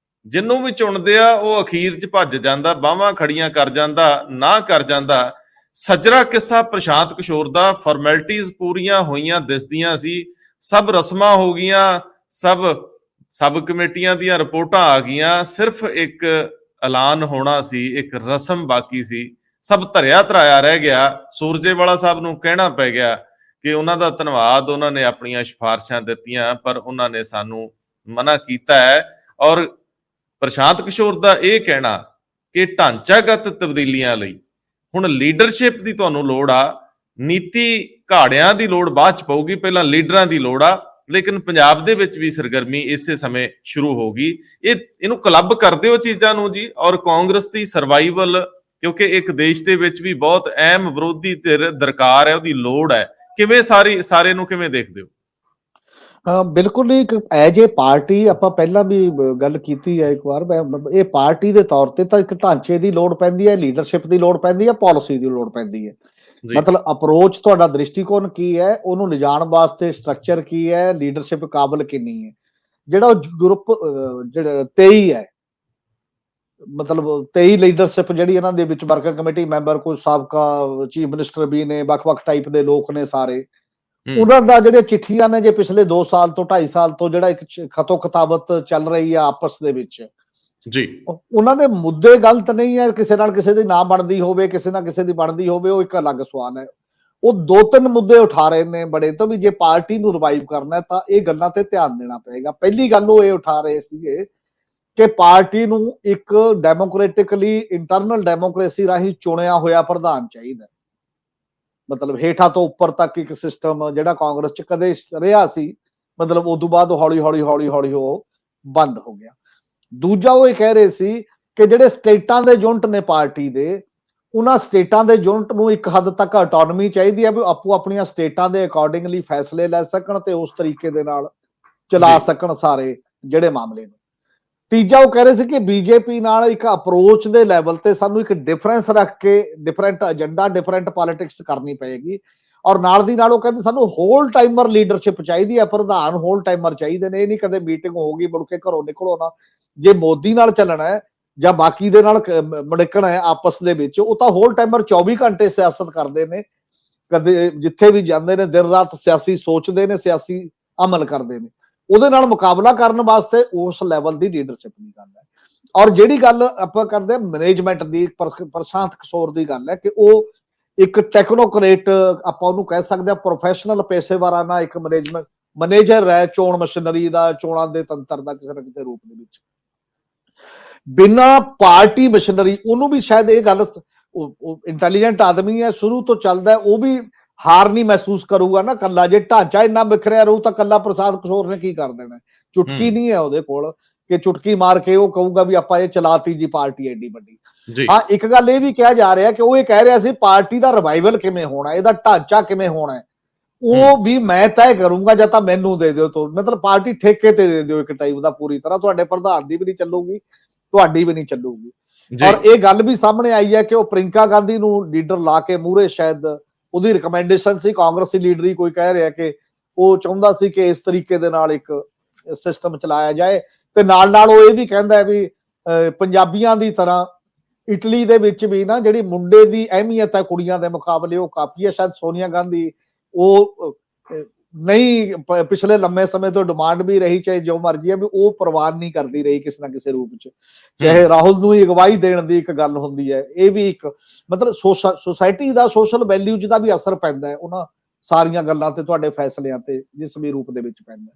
S1: ਜਿਹਨੂੰ ਵੀ ਚੁਣਦੇ ਆ ਉਹ ਅਖੀਰ 'ਚ ਭੱਜ ਜਾਂਦਾ, ਬਾਹਾਂ ਖੜੀਆਂ ਕਰ ਜਾਂਦਾ, ਨਾ ਕਰ ਜਾਂਦਾ। ਸੱਜਰਾ ਕਿੱਸਾ ਪ੍ਰਸ਼ਾਂਤ ਕਿਸ਼ੋਰ ਦਾ, ਫਾਰਮੈਲਿਟੀਜ਼ ਪੂਰੀਆਂ ਹੋਈਆਂ ਦਿਸਦੀਆਂ ਸੀ, ਸਭ ਰਸਮਾਂ ਹੋ ਗਈਆਂ, ਸਬ ਕਮੇਟੀਆਂ ਦੀਆਂ ਰਿਪੋਰਟਾਂ ਆ ਗਈਆਂ, ਸਿਰਫ ਇੱਕ ਐਲਾਨ ਹੋਣਾ ਸੀ, ਇੱਕ ਰਸਮ ਬਾਕੀ ਸੀ। ਸਭ ਧਰਿਆ ਧਰਾਇਆ ਰਹਿ ਗਿਆ। ਸੂਰਜੇਵਾਲਾ ਸਾਹਿਬ ਨੂੰ ਕਹਿਣਾ ਪੈ ਗਿਆ ਕਿ ਉਹਨਾਂ ਦਾ ਧੰਨਵਾਦ, ਉਹਨਾਂ ਨੇ ਆਪਣੀਆਂ ਸਿਫਾਰਸ਼ਾਂ ਦਿੱਤੀਆਂ ਪਰ ਉਹਨਾਂ ਨੇ ਸਾਨੂੰ ਮਨਾ ਕੀਤਾ ਹੈ। ਔਰ ਪ੍ਰਸ਼ਾਂਤ ਕਿਸ਼ੋਰ ਦਾ ਇਹ ਕਹਿਣਾ ਕਿ ਢਾਂਚਾਗਤ ਤਬਦੀਲੀਆਂ ਲਈ ਹੁਣ ਲੀਡਰਸ਼ਿਪ ਦੀ ਤੁਹਾਨੂੰ ਲੋੜ ਆ, ਨੀਤੀ ਘਾੜਿਆਂ ਦੀ ਲੋੜ ਬਾਅਦ ਚ ਪਊਗੀ, ਪਹਿਲਾਂ ਲੀਡਰਾਂ ਦੀ ਲੋੜ ਆ। ਲੇਕਿਨ ਪੰਜਾਬ ਦੇ ਵਿੱਚ ਵੀ ਸਰਗਰਮੀ ਇਸੇ ਸਮੇਂ ਸ਼ੁਰੂ ਹੋ ਗਈ। ਇਹਨੂੰ ਕਲੱਬ ਕਰ ਦਿਓ ਚੀਜ਼ਾਂ ਨੂੰ ਜੀ। ਔਰ ਕਾਂਗਰਸ ਦੀ ਸਰਵਾਈਵਲ, ਕਿਉਂਕਿ ਇੱਕ ਦੇਸ਼ ਦੇ ਵਿੱਚ ਵੀ ਬਹੁਤ ਅਹਿਮ ਵਿਰੋਧੀ ਧਿਰ ਦਰਕਾਰ ਹੈ, ਉਹਦੀ ਲੋੜ ਹੈ। ਕਿਵੇਂ ਸਾਰੇ ਨੂੰ ਕਿਵੇਂ ਦੇਖਦੇ ਹੋ?
S2: ਬਿਲਕੁਲ ਨਹੀਂ। ਇੱਕ ਐਜ ਏ ਪਾਰਟੀ, ਆਪਾਂ ਪਹਿਲਾਂ ਵੀ ਗੱਲ ਕੀਤੀ ਹੈ ਇੱਕ ਵਾਰ, ਇਹ ਪਾਰਟੀ ਦੇ ਤੌਰ ਤੇ ਤਾਂ ਇੱਕ ਢਾਂਚੇ ਦੀ ਲੋੜ ਪੈਂਦੀ ਹੈ, ਲੀਡਰਸ਼ਿਪ ਦੀ ਲੋੜ ਪੈਂਦੀ ਹੈ, ਪਾਲਿਸੀ ਦੀ ਲੋੜ ਪੈਂਦੀ ਹੈ। ਮਤਲਬ ਅਪਰੋਚ ਤੁਹਾਡਾ, ਦ੍ਰਿਸ਼ਟੀਕੋਣ ਕੀ ਹੈ, ਉਹਨੂੰ ਲਿਜਾਣ ਵਾਸਤੇ ਸਟਰਕਚਰ ਕੀ ਹੈ, ਲੀਡਰਸ਼ਿਪ ਕਾਬਲ ਕਿੰਨੀ ਹੈ। ਜਿਹੜਾ ਉਹ ਗਰੁੱਪ ਜਿਹੜਾ 23 ਹੈ, ਮਤਲਬ 23 ਲੀਡਰਸ਼ਿਪ ਜਿਹੜੀ ਇਹਨਾਂ ਦੇ ਵਿੱਚ ਵਰਕਿੰਗ ਕਮੇਟੀ ਮੈਂਬਰ, ਕੋਈ ਸਾਬਕਾ ਚੀਫ ਮਿਨਿਸਟਰ ਵੀ ਨੇ, ਵੱਖ-ਵੱਖ ਟਾਈਪ ਦੇ ਲੋਕ ਨੇ ਸਾਰੇ। ਉਹਨਾਂ ਦਾ ਜਿਹੜੇ ਚਿੱਠੀਆਂ ਨੇ, ਜੇ ਪਿਛਲੇ 2 ਸਾਲ ਤੋਂ 2.5 ਸਾਲ ਤੋਂ ਜਿਹੜਾ ਇੱਕ ਖਤੋ ਖਤਾਬਤ ਚੱਲ ਰਹੀ ਆ ਆਪਸ ਦੇ ਵਿੱਚ,
S1: ਜੀ।
S2: ਉਹਨਾਂ ਦੇ ਮੁੱਦੇ ਗਲਤ ਨਹੀਂ ਹੈ, ਕਿਸੇ ਦੀ ਨਾ ਬਣਦੀ ਹੋਵੇ, ਕਿਸੇ ਨਾ ਕਿਸੇ ਦੀ ਬਣਦੀ ਹੋਵੇ, ਉਹ ਇੱਕ ਅਲੱਗ ਸਵਾਲ ਹੈ। ਉਹ 2-3 ਮੁੱਦੇ ਉਠਾ ਰਹੇ ਨੇ ਬੜੇ ਤੋਂ ਵੀ ਜੇ ਪਾਰਟੀ ਨੂੰ ਰਿਵਾਈਵ ਕਰਨਾ ਤਾਂ ਇਹ ਗੱਲਾਂ ਤੇ ਧਿਆਨ ਦੇਣਾ ਪਏਗਾ। ਪਹਿਲੀ ਗੱਲ ਉਹ ਇਹ ਉਠਾ ਰਹੇ ਸੀਗੇ ਕਿ ਪਾਰਟੀ ਨੂੰ ਇੱਕ ਡੈਮੋਕ੍ਰੈਟਿਕਲੀ ਇੰਟਰਨਲ ਡੈਮੋਕ੍ਰੇਸੀ ਰਾਹੀਂ ਚੁਣਿਆ ਹੋਇਆ ਪ੍ਰਧਾਨ ਚਾਹੀਦਾ, ਮਤਲਬ ਹੇਠਾਂ ਤੋਂ ਉੱਪਰ ਤੱਕ ਇੱਕ ਸਿਸਟਮ ਜਿਹੜਾ ਕਾਂਗਰਸ ਚ ਕਦੇ ਰਿਹਾ ਸੀ, ਮਤਲਬ ਉਸ ਤੋਂ ਬਾਅਦ ਹੌਲੀ ਹੌਲੀ ਉਹ ਬੰਦ ਹੋ ਗਿਆ। ਦੂਜਾ ਉਹ ਇਹ ਕਹਿ ਰਹੇ ਸੀ ਕਿ ਜਿਹੜੇ ਸਟੇਟਾਂ ਦੇ ਯੂਨਿਟ ਨੇ ਪਾਰਟੀ ਦੇ, ਉਹਨਾਂ ਸਟੇਟਾਂ ਦੇ ਯੂਨਿਟ ਨੂੰ ਇੱਕ ਹੱਦ ਤੱਕ ਆਟੋਨਮੀ ਚਾਹੀਦੀ ਹੈ ਵੀ ਆਪੋ ਆਪਣੀਆਂ ਸਟੇਟਾਂ ਦੇ ਅਕੋਰਡਿੰਗਲੀ ਫੈਸਲੇ ਲੈ ਸਕਣ ਤੇ ਉਸ ਤਰੀਕੇ ਦੇ ਨਾਲ ਚਲਾ ਸਕਣ ਸਾਰੇ ਜਿਹੜੇ ਮਾਮਲੇ ਨੇ। ਤੀਜਾ ਉਹ ਕਹਿ ਰਹੇ ਸੀ ਕਿ ਬੀਜੇਪੀ ਨਾਲ ਇੱਕ ਅਪਰੋਚ ਦੇ ਲੈਵਲ ਤੇ ਸਾਨੂੰ ਇੱਕ ਡਿਫਰੈਂਸ ਰੱਖ ਕੇ ਡਿਫਰੈਂਟ ਏਜੰਡਾ, ਡਿਫਰੈਂਟ ਪੋਲਿਟਿਕਸ ਕਰਨੀ ਪਏਗੀ, ਔਰ ਨਾਲ ਦੀ ਨਾਲ ਉਹ ਕਹਿੰਦੇ ਸਾਨੂੰ ਹੋਲ ਟਾਈਮਰ ਲੀਡਰਸ਼ਿਪ ਚਾਹੀਦੀ ਹੈ, ਪ੍ਰਧਾਨ ਹੋਲ ਟਾਈਮਰ ਚਾਹੀਦੇ ਨੇ। ਇਹ ਨਹੀਂ ਕਦੇ ਮੀਟਿੰਗ ਹੋਊਗੀ ਮੁੜ ਕੇ ਘਰੋਂ ਨਿਕਲੋ ਨਾ। ਜੇ ਮੋਦੀ ਨਾਲ ਚੱਲਣਾ ਹੈ ਜਾਂ ਬਾਕੀ ਦੇ ਨਾਲ ਮੜਕਣਾ ਹੈ ਆਪਸ ਦੇ ਵਿੱਚ, ਉਹ ਤਾਂ ਹੋਲ ਟਾਈਮਰ 24 ਘੰਟੇ ਸਿਆਸਤ ਕਰਦੇ ਨੇ, ਕਦੇ ਜਿੱਥੇ ਵੀ ਜਾਂਦੇ ਨੇ ਦਿਨ ਰਾਤ ਸਿਆਸੀ ਸੋਚਦੇ ਨੇ, ਸਿਆਸੀ ਅਮਲ ਕਰਦੇ ਨੇ। ਉਹਦੇ ਨਾਲ ਮੁਕਾਬਲਾ ਕਰਨ ਵਾਸਤੇ ਉਸ ਲੈਵਲ ਦੀ ਲੀਡਰਸ਼ਿਪ ਦੀ ਗੱਲ ਹੈ। ਔਰ ਜਿਹੜੀ ਗੱਲ ਆਪਾਂ ਕਰਦੇ ਹਾਂ ਮੈਨੇਜਮੈਂਟ ਦੀ, ਪ੍ਰਸ਼ਾਂਤ ਕਿਸ਼ੋਰ ਦੀ ਗੱਲ ਹੈ ਕਿ ਉਹ ਇੱਕ ਟੈਕਨੋਕ੍ਰੇਟ, ਆਪਾਂ ਉਹਨੂੰ ਕਹਿ ਸਕਦੇ ਹਾਂ ਪ੍ਰੋਫੈਸ਼ਨਲ ਪੇਸ਼ੇਵਰਾਨਾ ਇੱਕ ਮੈਨੇਜਰ ਹੈ ਚੋਣ ਮਸ਼ੀਨਰੀ ਦਾ, ਚੋਣਾਂ ਦੇ ਤੰਤਰ ਦਾ ਕਿਸੇ ਨਾ ਕਿਸੇ ਰੂਪ ਦੇ ਵਿੱਚ, ਬਿਨਾਂ ਪਾਰਟੀ ਮਸ਼ੀਨਰੀ। ਉਹਨੂੰ ਵੀ ਸ਼ਾਇਦ ਇਹ ਗੱਲ, ਇੰਟੈਲੀਜੈਂਟ ਆਦਮੀ ਹੈ, ਸ਼ੁਰੂ ਤੋਂ ਚੱਲਦਾ, ਉਹ ਵੀ ਹਾਰ ਨਹੀਂ ਮਹਿਸੂਸ ਕਰੂਗਾ ਨਾ ਕੱਲਾ। ਜੇ ਢਾਂਚਾ ਇੰਨਾ ਬਿਖਰਿਆ ਰਹੂ ਤਾਂ ਕੱਲਾ ਪ੍ਰਸਾਦ ਕਿਸ਼ੋਰ ਨੇ ਕੀ ਕਰ ਦੇਣਾ? ਚੁਟਕੀ ਨਹੀਂ ਹੈ ਉਹਦੇ ਕੋਲ ਕਿ ਚੁਟਕੀ ਮਾਰ ਕੇ ਉਹ ਕਹੂਗਾ ਵੀ ਆਪਾਂ ਇਹ ਚਲਾਤੀ ਜੀ ਪਾਰਟੀ ਐਡੀ ਵੱਡੀ। ਹਾਂ, ਇੱਕ ਗੱਲ ਇਹ ਵੀ ਕਿਹਾ ਜਾ ਰਿਹਾ ਕਿ ਉਹ ਇਹ ਕਹਿ ਰਿਹਾ ਸੀ ਪਾਰਟੀ ਦਾ ਰਿਵਾਈਵਲ ਕਿਵੇਂ ਹੋਣਾ, ਇਹਦਾ ਢਾਂਚਾ ਕਿਵੇਂ ਹੋਣਾ, ਉਹ ਵੀ ਮੈਂ ਤੈਅ ਕਰੂੰਗਾ ਜਾਂ ਤਾਂ ਮੈਨੂੰ ਦੇ ਦਿਓ। ਤੋਂ ਮਤਲਬ ਪਾਰਟੀ ਠੇਕੇ ਤੇ ਦੇ ਦਿਓ ਇੱਕ ਟਾਈਪ ਦਾ ਪੂਰੀ ਤਰ੍ਹਾਂ, ਤੁਹਾਡੇ ਪ੍ਰਧਾਨ ਦੀ ਵੀ ਨਹੀਂ ਚੱਲੂਗੀ, ਤੁਹਾਡੀ ਵੀ ਨਹੀਂ ਚੱਲੂਗੀ। ਔਰ ਇਹ ਗੱਲ ਵੀ ਸਾਹਮਣੇ ਆਈ ਹੈ ਕਿ ਉਹ ਪ੍ਰਿੰਕਾ ਗਾਂਧੀ ਨੂੰ ਲੀਡਰ ਲਾ ਕੇ ਮੂਹਰੇ, ਸ਼ਾਇਦ ਉਹਦੀ ਰਿਕਮੈਂਡੇਸ਼ਨ ਸੀ, ਕਾਂਗਰਸੀ ਲੀਡਰ ਹੀ ਕੋਈ ਕਹਿ ਰਿਹਾ ਕਿ ਉਹ ਚਾਹੁੰਦਾ ਸੀ ਕਿ ਇਸ ਤਰੀਕੇ ਦੇ ਨਾਲ ਇੱਕ ਸਿਸਟਮ ਚਲਾਇਆ ਜਾਏ। ਤੇ ਨਾਲ ਨਾਲ ਉਹ ਇਹ ਵੀ ਕਹਿੰਦਾ ਹੈ ਵੀ ਪੰਜਾਬੀਆਂ ਦੀ ਤਰ੍ਹਾਂ ਇਟਲੀ ਦੇ ਵਿੱਚ ਵੀ ਨਾ ਜਿਹੜੀ ਮੁੰਡੇ ਦੀ ਅਹਿਮੀਅਤ ਹੈ ਕੁੜੀਆਂ ਦੇ ਮੁਕਾਬਲੇ ਉਹ ਕਾਫੀ ਹੈ। ਸ਼ਾਇਦ ਸੋਨੀਆ ਗਾਂਧੀ ਉਹ ਨਹੀਂ ਪਿਛਲੇ ਲੰਮੇ ਸਮੇਂ ਤੋਂ ਡਿਮਾਂਡ ਵੀ ਰਹੀ, ਚਾਹੇ ਜੋ ਮਰਜ਼ੀ ਹੈ, ਵੀ ਉਹ ਪ੍ਰਵਾਨ ਨਹੀਂ ਕਰਦੀ ਰਹੀ ਕਿਸੇ ਨਾ ਕਿਸੇ ਰੂਪ ਚ, ਚਾਹੇ ਰਾਹੁਲ ਨੂੰ ਹੀ ਅਗਵਾਈ ਦੇਣ ਦੀ ਇੱਕ ਗੱਲ ਹੁੰਦੀ ਹੈ। ਇਹ ਵੀ ਇੱਕ ਮਤਲਬ ਸੋਸਾਇਟੀ ਦਾ, ਸੋਸ਼ਲ ਵੈਲਿਊਜ਼ ਦਾ ਵੀ ਅਸਰ ਪੈਂਦਾ ਹੈ ਉਹਨਾਂ ਸਾਰੀਆਂ ਗੱਲਾਂ ਤੇ, ਤੁਹਾਡੇ ਫੈਸਲਿਆਂ ਤੇ ਜਿਸ ਵੀ ਰੂਪ ਦੇ ਵਿੱਚ ਪੈਂਦਾ।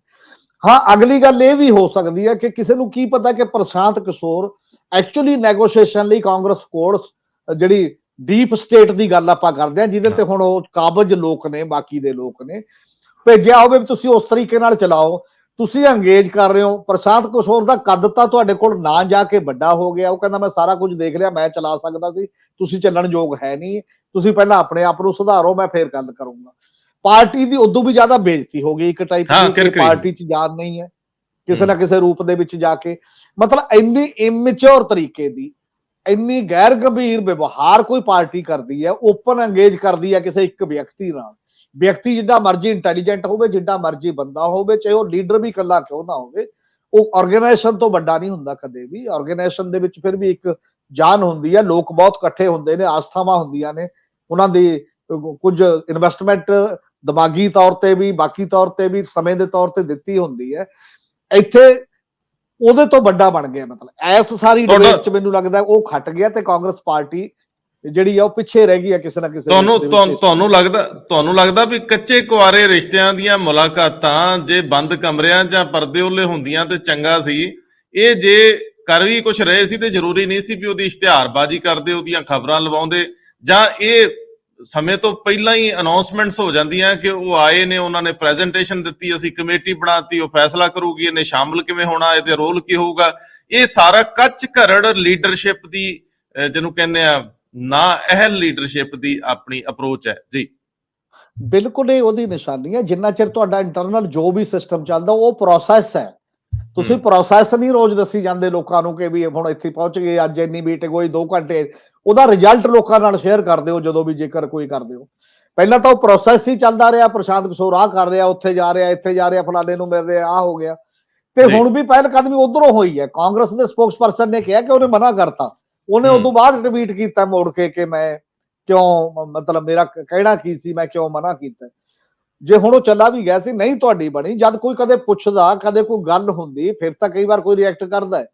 S2: ਹਾਂ, ਅਗਲੀ ਗੱਲ ਇਹ ਵੀ ਹੋ ਸਕਦੀ ਹੈ ਕਿ ਕਿਸੇ ਨੂੰ ਕੀ ਪਤਾ ਕਿ ਪ੍ਰਸ਼ਾਂਤ ਕਿਸ਼ੋਰ ਐਕਚੁਅਲੀ ਨੈਗੋਸ਼ੀਏਸ਼ਨ ਲਈ ਕਾਂਗਰਸ ਕੋਲ ਜਿਹੜੀ ਡੀਪ ਸਟੇਟ ਦੀ ਗੱਲ ਆਪਾਂ ਕਰਦੇ ਹਾਂ, ਜਿਹਦੇ ਤੇ ਹੁਣ ਉਹ ਕਾਬਜ ਲੋਕ ਨੇ, ਬਾਕੀ ਦੇ ਲੋਕ ਨੇ, ਭੇਜਿਆ ਹੋਵੇ ਤੁਸੀਂ ਉਸ ਤਰੀਕੇ ਨਾਲ ਚਲਾਓ। ਤੁਸੀਂ ਅੰਗੇਜ ਕਰ ਰਹੇ ਹੋ। ਪ੍ਰਸ਼ਾਂਤ ਕਿਸ਼ੋਰ ਦਾ ਕੱਦ ਤਾਂ ਤੁਹਾਡੇ ਕੋਲ ਨਾ ਜਾ ਕੇ ਵੱਡਾ ਹੋ ਗਿਆ, ਉਹ ਕਹਿੰਦਾ ਮੈਂ ਸਾਰਾ ਕੁਝ ਦੇਖ ਲਿਆ, ਮੈਂ ਚਲਾ ਸਕਦਾ ਸੀ, ਤੁਸੀਂ ਚੱਲਣ ਯੋਗ ਹੈ ਨਹੀਂ, ਤੁਸੀਂ ਪਹਿਲਾਂ ਆਪਣੇ ਆਪ ਨੂੰ ਸੁਧਾਰੋ, ਮੈਂ ਫੇਰ ਗੱਲ ਕਰੂੰਗਾ। ਪਾਰਟੀ ਦੀ ਉਦੋਂ ਵੀ ਜ਼ਿਆਦਾ ਬੇਇੱਜ਼ਤੀ ਹੋ ਗਈ ਇੱਕ ਟਾਈਪ ਦੀ, ਪਾਰਟੀ ਚ ਜਾਨ ਨਹੀਂ ਹੈ ਕਿਸੇ ਨਾ ਕਿਸੇ ਰੂਪ ਦੇ ਵਿੱਚ ਜਾ ਕੇ, ਮਤਲਬ ਇੰਨੀ ਇਮੈਚੁਰ ਤਰੀਕੇ ਦੀ, ਇੰਨੀ ਗੈਰ ਗੰਭੀਰ ਵਿਵਹਾਰ ਕੋਈ ਪਾਰਟੀ ਕਰਦੀ ਹੈ, ਓਪਨ ਅੰਗੇਜ ਕਰਦੀ ਹੈ ਕਿਸੇ ਇੱਕ ਵਿਅਕਤੀ ਨਾਲ। ਵਿਅਕਤੀ ਜਿੱਡਾ ਮਰਜੀ ਇੰਟੈਲੀਜੈਂਟ ਹੋਵੇ, ਜਿੱਡਾ ਮਰਜੀ ਬੰਦਾ ਹੋਵੇ, ਚਾਹੇ ਉਹ ਲੀਡਰ ਵੀ ਇਕੱਲਾ ਕਿਉਂ ਨਾ ਹੋਵੇ, ਉਹ ਆਰਗੇਨਾਈਜੇਸ਼ਨ ਤੋਂ ਵੱਡਾ ਨਹੀਂ ਹੁੰਦਾ ਕਦੇ ਵੀ। ਆਰਗੇਨਾਈਜੇਸ਼ਨ ਦੇ ਵਿੱਚ ਫਿਰ ਵੀ ਇੱਕ ਜਾਨ ਹੁੰਦੀ ਹੈ, ਲੋਕ ਬਹੁਤ ਇਕੱਠੇ ਹੁੰਦੇ ਨੇ, ਆਸਥਾਵਾਂ ਹੁੰਦੀਆਂ ਨੇ, ਉਹਨਾਂ ਦੀ ਕੁਝ ਇਨਵੈਸਟਮੈਂਟ ਦਿਮਾਗੀ ਤੌਰ ਤੇ ਵੀ, ਬਾਕੀ ਤੌਰ ਤੇ ਵੀ, ਸਮੇਂ ਦੇ ਤੌਰ ਤੇ ਦਿੱਤੀ ਹੁੰਦੀ ਹੈ। ਇੱਥੇ ਉਹਦੇ ਤੋਂ ਵੱਡਾ ਬਣ ਗਿਆ, ਮਤਲਬ ਇਸ ਸਾਰੀ ਡਿਬੇਟ ਚ ਮੈਨੂੰ ਲੱਗਦਾ ਉਹ ਖੱਟ ਗਿਆ ਤੇ ਕਾਂਗਰਸ ਪਾਰਟੀ ਜਿਹੜੀ ਆ ਉਹ ਪਿੱਛੇ ਰਹਿ ਗਈ ਹੈ ਕਿਸੇ ਨਾ ਕਿਸੇ।
S1: ਤੁਹਾਨੂੰ ਲੱਗਦਾ ਵੀ ਕੱਚੇ ਕੁਆਰੇ ਰਿਸ਼ਤਿਆਂ ਦੀਆਂ ਮੁਲਾਕਾਤਾਂ ਜੇ ਬੰਦ ਕਮਰਿਆਂ ਜਾਂ ਪਰਦੇ ਉੱਲੇ ਹੁੰਦੀਆਂ ਤੇ ਚੰਗਾ ਸੀ। ਇਹ ਜੇ ਕਰ ਵੀ ਕੁਝ ਰਹੇ ਸੀ ਤੇ ਜ਼ਰੂਰੀ ਨਹੀਂ ਸੀ ਵੀ ਉਹਦੀ ਇਸ਼ਤਿਹਾਰਬਾਜ਼ੀ ਕਰਦੇ, ਉਹਦੀਆਂ ਖਬਰਾਂ ਲਵਾਉਂਦੇ, ਜਾਂ ਇਹ ਸਮੇਂ ਤੋਂ ਪਹਿਲਾਂ ਹੀ ਅਨਾਉਂਸਮੈਂਟਸ ਹੋ ਜਾਂਦੀਆਂ ਕਿ ਉਹ ਆਏ ਨੇ, ਉਹਨਾਂ ਨੇ ਪ੍ਰੈਜੈਂਟੇਸ਼ਨ ਦਿੱਤੀ, ਅਸੀਂ ਕਮੇਟੀ ਬਣਾਤੀ, ਉਹ ਫੈਸਲਾ ਕਰੂਗੀ ਇਹਨੇ ਸ਼ਾਮਲ ਕਿਵੇਂ ਹੋਣਾ, ਇਹਦੇ ਰੋਲ ਕੀ ਹੋਊਗਾ। ਇਹ ਸਾਰਾ ਕੱਚ ਘਰੜ ਲੀਡਰਸ਼ਿਪ ਦੀ, ਜਿਹਨੂੰ ਕਹਿੰਦੇ ਆ ਨਾ ਅਹਿਲ ਲੀਡਰਸ਼ਿਪ ਦੀ ਆਪਣੀ ਅਪਰੋਚ ਹੈ ਜੀ।
S2: ਬਿਲਕੁਲ ਇਹ ਉਹਦੀ ਨਿਸ਼ਾਨੀ ਹੈ। ਜਿੰਨਾ ਚਿਰ ਤੁਹਾਡਾ ਇੰਟਰਨਲ ਜੋ ਵੀ ਸਿਸਟਮ ਚੱਲਦਾ ਉਹ ਪ੍ਰੋਸੈਸ ਹੈ, ਤੁਸੀਂ ਪ੍ਰੋਸੈਸ ਨਹੀਂ ਰੋਜ਼ ਦੱਸੀ ਜਾਂਦੇ ਲੋਕਾਂ ਨੂੰ ਕਿ ਵੀ ਹੁਣ ਇੱਥੇ ਪਹੁੰਚ ਗਏ, ਅੱਜ ਇੰਨੀ ਮੀਟਿੰਗ ਹੋਈ 2 ਘੰਟੇ, ਉਹਦਾ ਰਿਜ਼ਲਟ ਲੋਕਾਂ ਨਾਲ ਸ਼ੇਅਰ ਕਰ ਦਿਓ ਜਦੋਂ ਵੀ ਜੇਕਰ ਕੋਈ ਕਰਦੇ ਹੋ। ਪਹਿਲਾਂ ਤਾਂ ਉਹ ਪ੍ਰੋਸੈਸ ਹੀ ਚੱਲਦਾ ਰਿਹਾ, ਪ੍ਰਸ਼ਾਂਤ ਕਿਸ਼ੋਰ ਆਹ ਕਰ ਰਿਹਾ, ਉੱਥੇ ਜਾ ਰਿਹਾ, ਇੱਥੇ ਜਾ ਰਿਹਾ, ਫਲਾਣੇ ਨੂੰ ਮਿਲ ਰਿਹਾ, ਆਹ ਹੋ ਗਿਆ। ਤੇ ਹੁਣ ਵੀ ਪਹਿਲ ਕਦਮੀ ਉਧਰੋਂ ਹੋਈ ਹੈ। ਕਾਂਗਰਸ ਦੇ ਸਪੋਕਸਪਰਸਨ ਨੇ ਕਿਹਾ ਕਿ ਉਹਨੇ ਮਨਾ ਕਰਤਾ, ਉਹਨੇ ਉਦੋਂ ਬਾਅਦ ਟਵੀਟ ਕੀਤਾ ਮੋੜ ਕੇ ਕਿ ਮੈਂ ਕਿਉਂ, ਮਤਲਬ ਮੇਰਾ ਕਹਿਣਾ ਕੀ ਸੀ, ਮੈਂ ਕਿਉਂ ਮਨਾ ਕੀਤਾ। ਜੇ ਹੁਣ ਉਹ ਚੱਲਾ ਵੀ ਗਿਆ ਸੀ, ਨਹੀਂ ਤੁਹਾਡੀ ਬਣੀ, ਜਦ ਕੋਈ ਕਦੇ ਪੁੱਛਦਾ, ਕਦੇ ਕੋਈ ਗੱਲ ਹੁੰਦੀ, ਫਿਰ ਤਾਂ ਕਈ ਵਾਰ ਕੋਈ ਰਿਐਕਟ ਕਰਦਾ ਹੈ,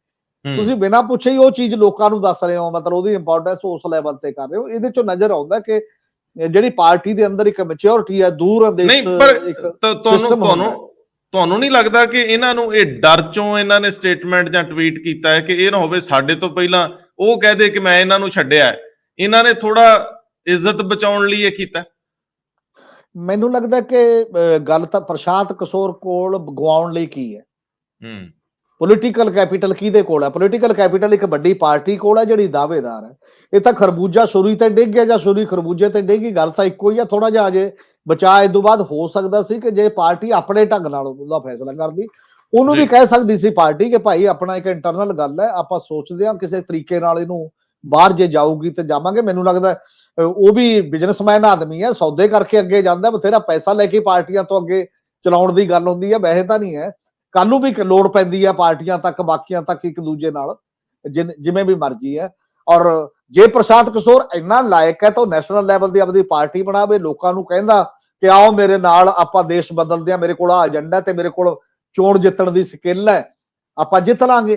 S2: ਤੁਸੀਂ ਬਿਨਾਂ ਪੁੱਛੇ ਹੀ ਉਹ ਚੀਜ਼ ਲੋਕਾਂ ਨੂੰ ਦੱਸ ਰਹੇ ਹੋ, ਮਤਲਬ ਉਹਦੀ ਇੰਪੋਰਟੈਂਸ ਉਸ ਲੈਵਲ ਤੇ ਕਰ ਰਹੇ ਹੋ। ਇਹਦੇ ਚੋਂ ਨਜ਼ਰ ਆਉਂਦਾ ਕਿ ਜਿਹੜੀ ਪਾਰਟੀ ਦੇ ਅੰਦਰ ਇੱਕ ਮੈਚਿਓਰਿਟੀ ਹੈ, ਦੂਰ ਅੰਦੇਸ਼
S1: ਨਹੀਂ ਪਰ
S2: ਇੱਕ
S1: ਤੁਹਾਨੂੰ
S2: ਸਿਸਟਮ
S1: ਤੁਹਾਨੂੰ
S2: ਹੁੰਦਾ।
S1: ਤੁਹਾਨੂੰ ਨਹੀਂ ਲੱਗਦਾ ਕਿ ਇਹਨਾਂ ਨੂੰ ਇਹ ਡਰ ਚੋਂ ਇਹਨਾਂ ਨੇ ਸਟੇਟਮੈਂਟ ਜਾਂ ਟਵੀਟ ਕੀਤਾ ਹੈ ਕਿ ਇਹ ਨਾ ਹੋਵੇ ਸਾਡੇ ਤੋਂ ਪਹਿਲਾਂ ਉਹ ਕਹਿ ਦੇ ਕਿ ਮੈਂ ਇਹਨਾਂ ਨੂੰ ਛੱਡਿਆ ਹੈ? ਇਹਨਾਂ ਨੇ ਥੋੜਾ ਇੱਜ਼ਤ ਬਚਾਉਣ ਲਈ ਇਹ ਕੀਤਾ?
S2: ਮੈਨੂੰ ਲੱਗਦਾ ਕਿ ਗੱਲ ਤਾਂ ਪ੍ਰਸ਼ਾਂਤ ਕਿਸ਼ੋਰ ਕੋਲ ਗਵਾਉਣ ਲਈ ਕੀ ਹੈ, ਪੋਲੀਟੀਕਲ ਕੈਪੀਟਲ ਕਿਹਦੇ ਕੋਲ ਹੈ? ਪੋਲੀਟੀਕਲ ਕੈਪੀਟਲ ਇੱਕ ਵੱਡੀ ਪਾਰਟੀ ਕੋਲ ਹੈ ਜਿਹੜੀ ਦਾਅਵੇਦਾਰ ਹੈ। ਇਹ ਤਾਂ ਖਰਬੂਜਾ ਛੁਰੀ ਤੇ ਡਿੱਗ ਗਿਆ ਜਾਂ ਛੁਰੀ ਖਰਬੂਜੇ ਤੇ ਡਿੱਗੀ, ਗੱਲ ਤਾਂ ਇੱਕੋ ਹੀ ਆ। ਥੋੜਾ ਜਿਹਾ ਅਜੇ ਬਚਾ ਇਸ ਤੋਂ ਬਾਅਦ ਹੋ ਸਕਦਾ ਸੀ ਕਿ ਜੇ ਪਾਰਟੀ ਆਪਣੇ ਢੰਗ ਨਾਲ ਉਹਦਾ ਫੈਸਲਾ ਕਰਦੀ, ਉਹਨੂੰ ਵੀ ਕਹਿ ਸਕਦੀ ਸੀ ਪਾਰਟੀ ਕਿ ਭਾਈ ਆਪਣਾ ਇੱਕ ਇੰਟਰਨਲ ਗੱਲ ਹੈ, ਆਪਾਂ ਸੋਚਦੇ ਹਾਂ ਕਿਸੇ ਤਰੀਕੇ ਨਾਲ ਇਹਨੂੰ ਬਾਹਰ ਜੇ ਜਾਊਗੀ ਤੇ ਜਾਵਾਂਗੇ। ਮੈਨੂੰ ਲੱਗਦਾ ਉਹ ਵੀ ਬਿਜ਼ਨਸਮੈਨ ਆਦਮੀ ਹੈ, ਸੌਦੇ ਕਰਕੇ ਅੱਗੇ ਜਾਂਦਾ, ਬਥੇਰਾ ਪੈਸਾ ਲੈ ਕੇ ਪਾਰਟੀਆਂ ਤੋਂ ਅੱਗੇ ਚਲਾਉਣ ਦੀ ਗੱਲ ਹੁੰਦੀ ਹੈ, ਵੈਸੇ ਤਾਂ ਨਹੀਂ ਹੈ। ਕੱਲ ਨੂੰ ਵੀ ਲੋੜ ਪੈਂਦੀ ਹੈ ਪਾਰਟੀਆਂ ਤੱਕ, ਬਾਕੀਆਂ ਤੱਕ ਇੱਕ ਦੂਜੇ ਨਾਲ ਜਿਵੇਂ ਵੀ ਮਰਜ਼ੀ ਹੈ। ਔਰ ਜੇ ਪ੍ਰਸ਼ਾਂਤ ਕਿਸ਼ੋਰ ਇੰਨਾ ਲਾਇਕ ਹੈ ਤਾਂ ਉਹ ਨੈਸ਼ਨਲ ਲੈਵਲ ਦੀ ਆਪਣੀ ਪਾਰਟੀ ਬਣਾਵੇ, ਲੋਕਾਂ ਨੂੰ ਕਹਿੰਦਾ ਕਿ ਆਓ ਮੇਰੇ ਨਾਲ, ਆਪਾਂ ਦੇਸ਼ ਬਦਲਦੇ ਆ, ਮੇਰੇ ਕੋਲ ਆ ਏਜੰਡਾ ਤੇ ਮੇਰੇ ਕੋਲ ਚੋਣ ਜਿੱਤਣ ਦੀ ਸਕਿੱਲ ਹੈ, ਆਪਾਂ ਜਿੱਤ ਲਾਂਗੇ।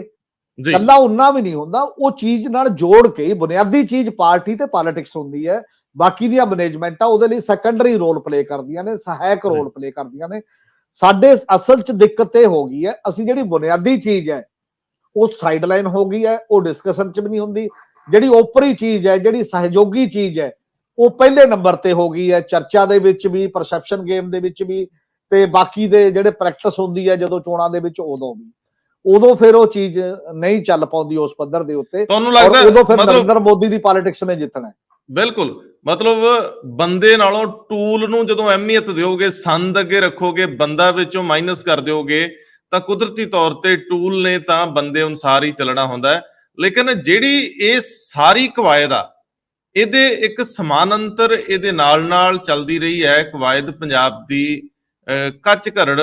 S2: ਕੱਲਾ ਉਨਾ ਵੀ ਨਹੀਂ ਹੁੰਦਾ, ਉਹ ਚੀਜ਼ ਨਾਲ ਜੋੜ ਕੇ ਬੁਨਿਆਦੀ ਚੀਜ਼ ਪਾਰਟੀ ਤੇ ਪੋਲਿਟਿਕਸ ਹੁੰਦੀ ਹੈ, ਬਾਕੀ ਦੀਆਂ ਮੈਨੇਜਮੈਂਟਾਂ ਉਹਦੇ ਲਈ ਸੈਕੰਡਰੀ ਰੋਲ ਪਲੇ ਕਰਦੀਆਂ ਨੇ, ਸਹਾਇਕ ਰੋਲ ਪਲੇ ਕਰਦੀਆਂ ਨੇ। ਸਾਡੇ ਅਸਲ 'ਚ ਦਿੱਕਤ ਇਹ ਹੋ ਗਈ ਹੈ, ਅਸੀਂ ਜਿਹੜੀ ਬੁਨਿਆਦੀ ਚੀਜ਼ ਹੈ ਉਹ ਸਾਈਡਲਾਈਨ ਹੋ ਗਈ ਹੈ, ਉਹ ਡਿਸਕਸ਼ਨ 'ਚ ਵੀ ਨਹੀਂ ਹੁੰਦੀ। ਜਿਹੜੀ ਓਪਰੀ ਚੀਜ਼ ਹੈ, ਜਿਹੜੀ ਸਹਿਯੋਗੀ ਚੀਜ਼ ਹੈ, ਉਹ ਪਹਿਲੇ ਨੰਬਰ ਤੇ ਹੋ ਗਈ ਹੈ, ਚਰਚਾ ਦੇ ਵਿੱਚ ਵੀ, ਪਰਸੈਪਸ਼ਨ ਗੇਮ ਦੇ ਵਿੱਚ ਵੀ, ਤੇ ਬਾਕੀ ਦੇ ਜਿਹੜੇ ਪ੍ਰੈਕਟਿਸ ਹੁੰਦੀ ਹੈ ਜਦੋਂ ਚੋਣਾਂ ਦੇ ਵਿੱਚ, ਉਦੋਂ ਫਿਰ ਉਹ ਚੀਜ਼ ਨਹੀਂ ਚੱਲ ਪਾਉਂਦੀ ਉਸ ਪੱਧਰ ਦੇ ਉੱਤੇ।
S1: ਤੁਹਾਨੂੰ ਲੱਗਦਾ
S2: ਉਦੋਂ ਫਿਰ ਨਰਿੰਦਰ ਮੋਦੀ ਦੀ ਪੋਲਿਟਿਕਸ ਨੇ ਜਿੱਤਣਾ?
S1: ਬਿਲਕੁਲ, ਮਤਲਬ ਬੰਦੇ ਨਾਲੋਂ ਟੂਲ ਨੂੰ ਜਦੋਂ ਅਹਿਮੀਅਤ ਦਿਓਗੇ, ਸੰਦ ਅੱਗੇ ਰੱਖੋਗੇ, ਬੰਦਾ ਵਿੱਚੋਂ ਮਾਈਨਸ ਕਰ ਦਿਓਗੇ, ਤਾਂ ਕੁਦਰਤੀ ਤੌਰ ਤੇ ਟੂਲ ਨੇ ਤਾਂ ਬੰਦੇ ਅਨੁਸਾਰ ਹੀ ਚੱਲਣਾ ਹੁੰਦਾ ਹੈ। ਲੇਕਿਨ ਜਿਹੜੀ ਇਹ ਸਾਰੀ ਕਵਾਇਦ ਆ, ਇਹਦੇ ਇੱਕ ਸਮਾਨਾਂਤਰ ਇਹਦੇ ਨਾਲ ਚੱਲਦੀ ਰਹੀ ਹੈ ਕਵਾਇਦ ਪੰਜਾਬ ਦੀ ਕੱਚ ਘਰੜ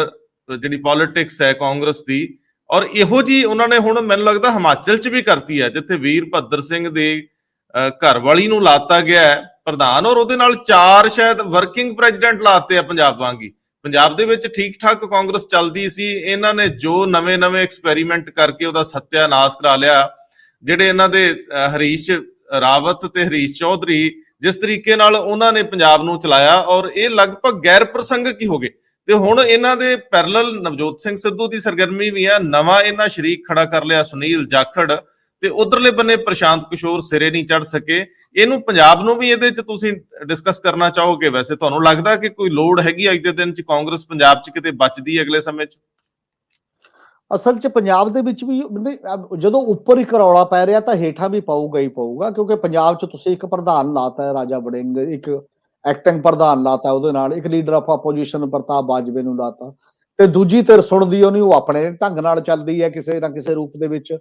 S1: ਜਿਹੜੀ ਪੋਲਿਟਿਕਸ ਹੈ ਕਾਂਗਰਸ ਦੀ। ਔਰ ਇਹੋ ਜੀ ਉਹਨਾਂ ਨੇ ਹੁਣ ਮੈਨੂੰ ਲੱਗਦਾ ਹਿਮਾਚਲ 'ਚ ਵੀ ਕਰਤੀ ਹੈ, ਜਿੱਥੇ ਵੀਰਭੱਦਰ ਸਿੰਘ ਦੇ ਘਰ ਵਾਲੀ ਨੂੰ ਲਾਤਾ ਗਿਆ ਪ੍ਰਧਾਨ, ਔਰ ਉਹਦੇ ਨਾਲ 4 ਸ਼ਾਇਦ ਵਰਕਿੰਗ ਪ੍ਰੈਜ਼ੀਡੈਂਟ ਲਾਤੇ ਆ ਪੰਜਾਬ ਵਾਂਗੀ। ਪੰਜਾਬ ਦੇ ਵਿੱਚ ਠੀਕ ਠਾਕ ਕਾਂਗਰਸ ਚੱਲਦੀ ਸੀ, ਇਹਨਾਂ ਨੇ ਜੋ ਨਵੇਂ ਐਕਸਪੈਰੀਮੈਂਟ ਕਰਕੇ ਉਹਦਾ ਸੱਤਿਆਨਾਸ਼ ਕਰਾ ਲਿਆ। ਜਿਹੜੇ ਇਹਨਾਂ ਦੇ ਹਰੀਸ਼ ਰਾਵਤ ਤੇ ਹਰੀਸ਼ ਚੌਧਰੀ, ਜਿਸ ਤਰੀਕੇ ਨਾਲ ਉਹਨਾਂ ਨੇ ਪੰਜਾਬ ਨੂੰ ਚਲਾਇਆ, ਔਰ ਇਹ ਲਗਭਗ ਗੈਰ ਪ੍ਰਸੰਗਕ ਹੀ ਹੋ ਗਏ। ਤੇ ਹੁਣ ਇਹਨਾਂ ਦੇ ਪੈਰਲਲ ਨਵਜੋਤ ਸਿੰਘ ਸਿੱਧੂ ਦੀ ਸਰਗਰਮੀ ਵੀ ਆ, ਨਵਾਂ ਇਹਨਾਂ ਸ਼ਰੀਕ ਖੜਾ ਕਰ ਲਿਆ ਸੁਨੀਲ ਜਾਖੜ, ਤੇ ਉਧਰਲੇ ਬੰਨੇ ਪ੍ਰਸ਼ਾਂਤ ਕਿਸ਼ੋਰ ਸਿਰੇ ਨਹੀਂ ਚੜ ਸਕੇ। ਇਹਨੂੰ ਪੰਜਾਬ ਨੂੰ ਵੀ ਇਹਦੇ 'ਚ ਤੁਸੀਂ ਡਿਸਕਸ ਕਰਨਾ ਚਾਹੋਗੇ? ਵੈਸੇ ਤੁਹਾਨੂੰ ਲੱਗਦਾ ਕਿ ਕੋਈ ਲੋੜ ਹੈਗੀ ਅੱਜ ਦੇ ਦਿਨ 'ਚ ਕਾਂਗਰਸ ਪੰਜਾਬ 'ਚ ਕਿਤੇ ਬਚਦੀ ਅਗਲੇ ਸਮੇਂ 'ਚ?
S2: ਅਸਲ 'ਚ ਪੰਜਾਬ ਦੇ ਵਿੱਚ ਵੀ ਜਦੋਂ ਉੱਪਰ ਇੱਕ ਰੌਲਾ ਪੈ ਰਿਹਾ ਤਾਂ ਹੇਠਾਂ ਵੀ ਪਊਗਾ ਹੀ ਪਊਗਾ, ਕਿਉਂਕਿ ਪੰਜਾਬ 'ਚ ਤੁਸੀਂ ਇੱਕ ਪ੍ਰਧਾਨ ਲਾਤਾ ਰਾਜਾ ਵੜਿੰਗ, ਇੱਕ ਐਕਟਿੰਗ ਪ੍ਰਧਾਨ ਲਾਤਾ, ਉਹਦੇ ਨਾਲ ਇੱਕ ਲੀਡਰ ਆਫ ਆਪੋਜੀਸ਼ਨ ਪ੍ਰਤਾਪ ਬਾਜਵੇ ਨੂੰ ਲਾਤਾ, ਤੇ ਦੂਜੀ ਧਿਰ ਸੁਣਦੀ ਉਹਨੂੰ, ਉਹ ਆਪਣੇ ਢੰਗ ਨਾਲ ਚੱਲਦੀ ਹੈ ਕਿਸੇ ਨਾ ਕਿਸੇ ਰੂਪ ਦੇ ਵਿੱਚ।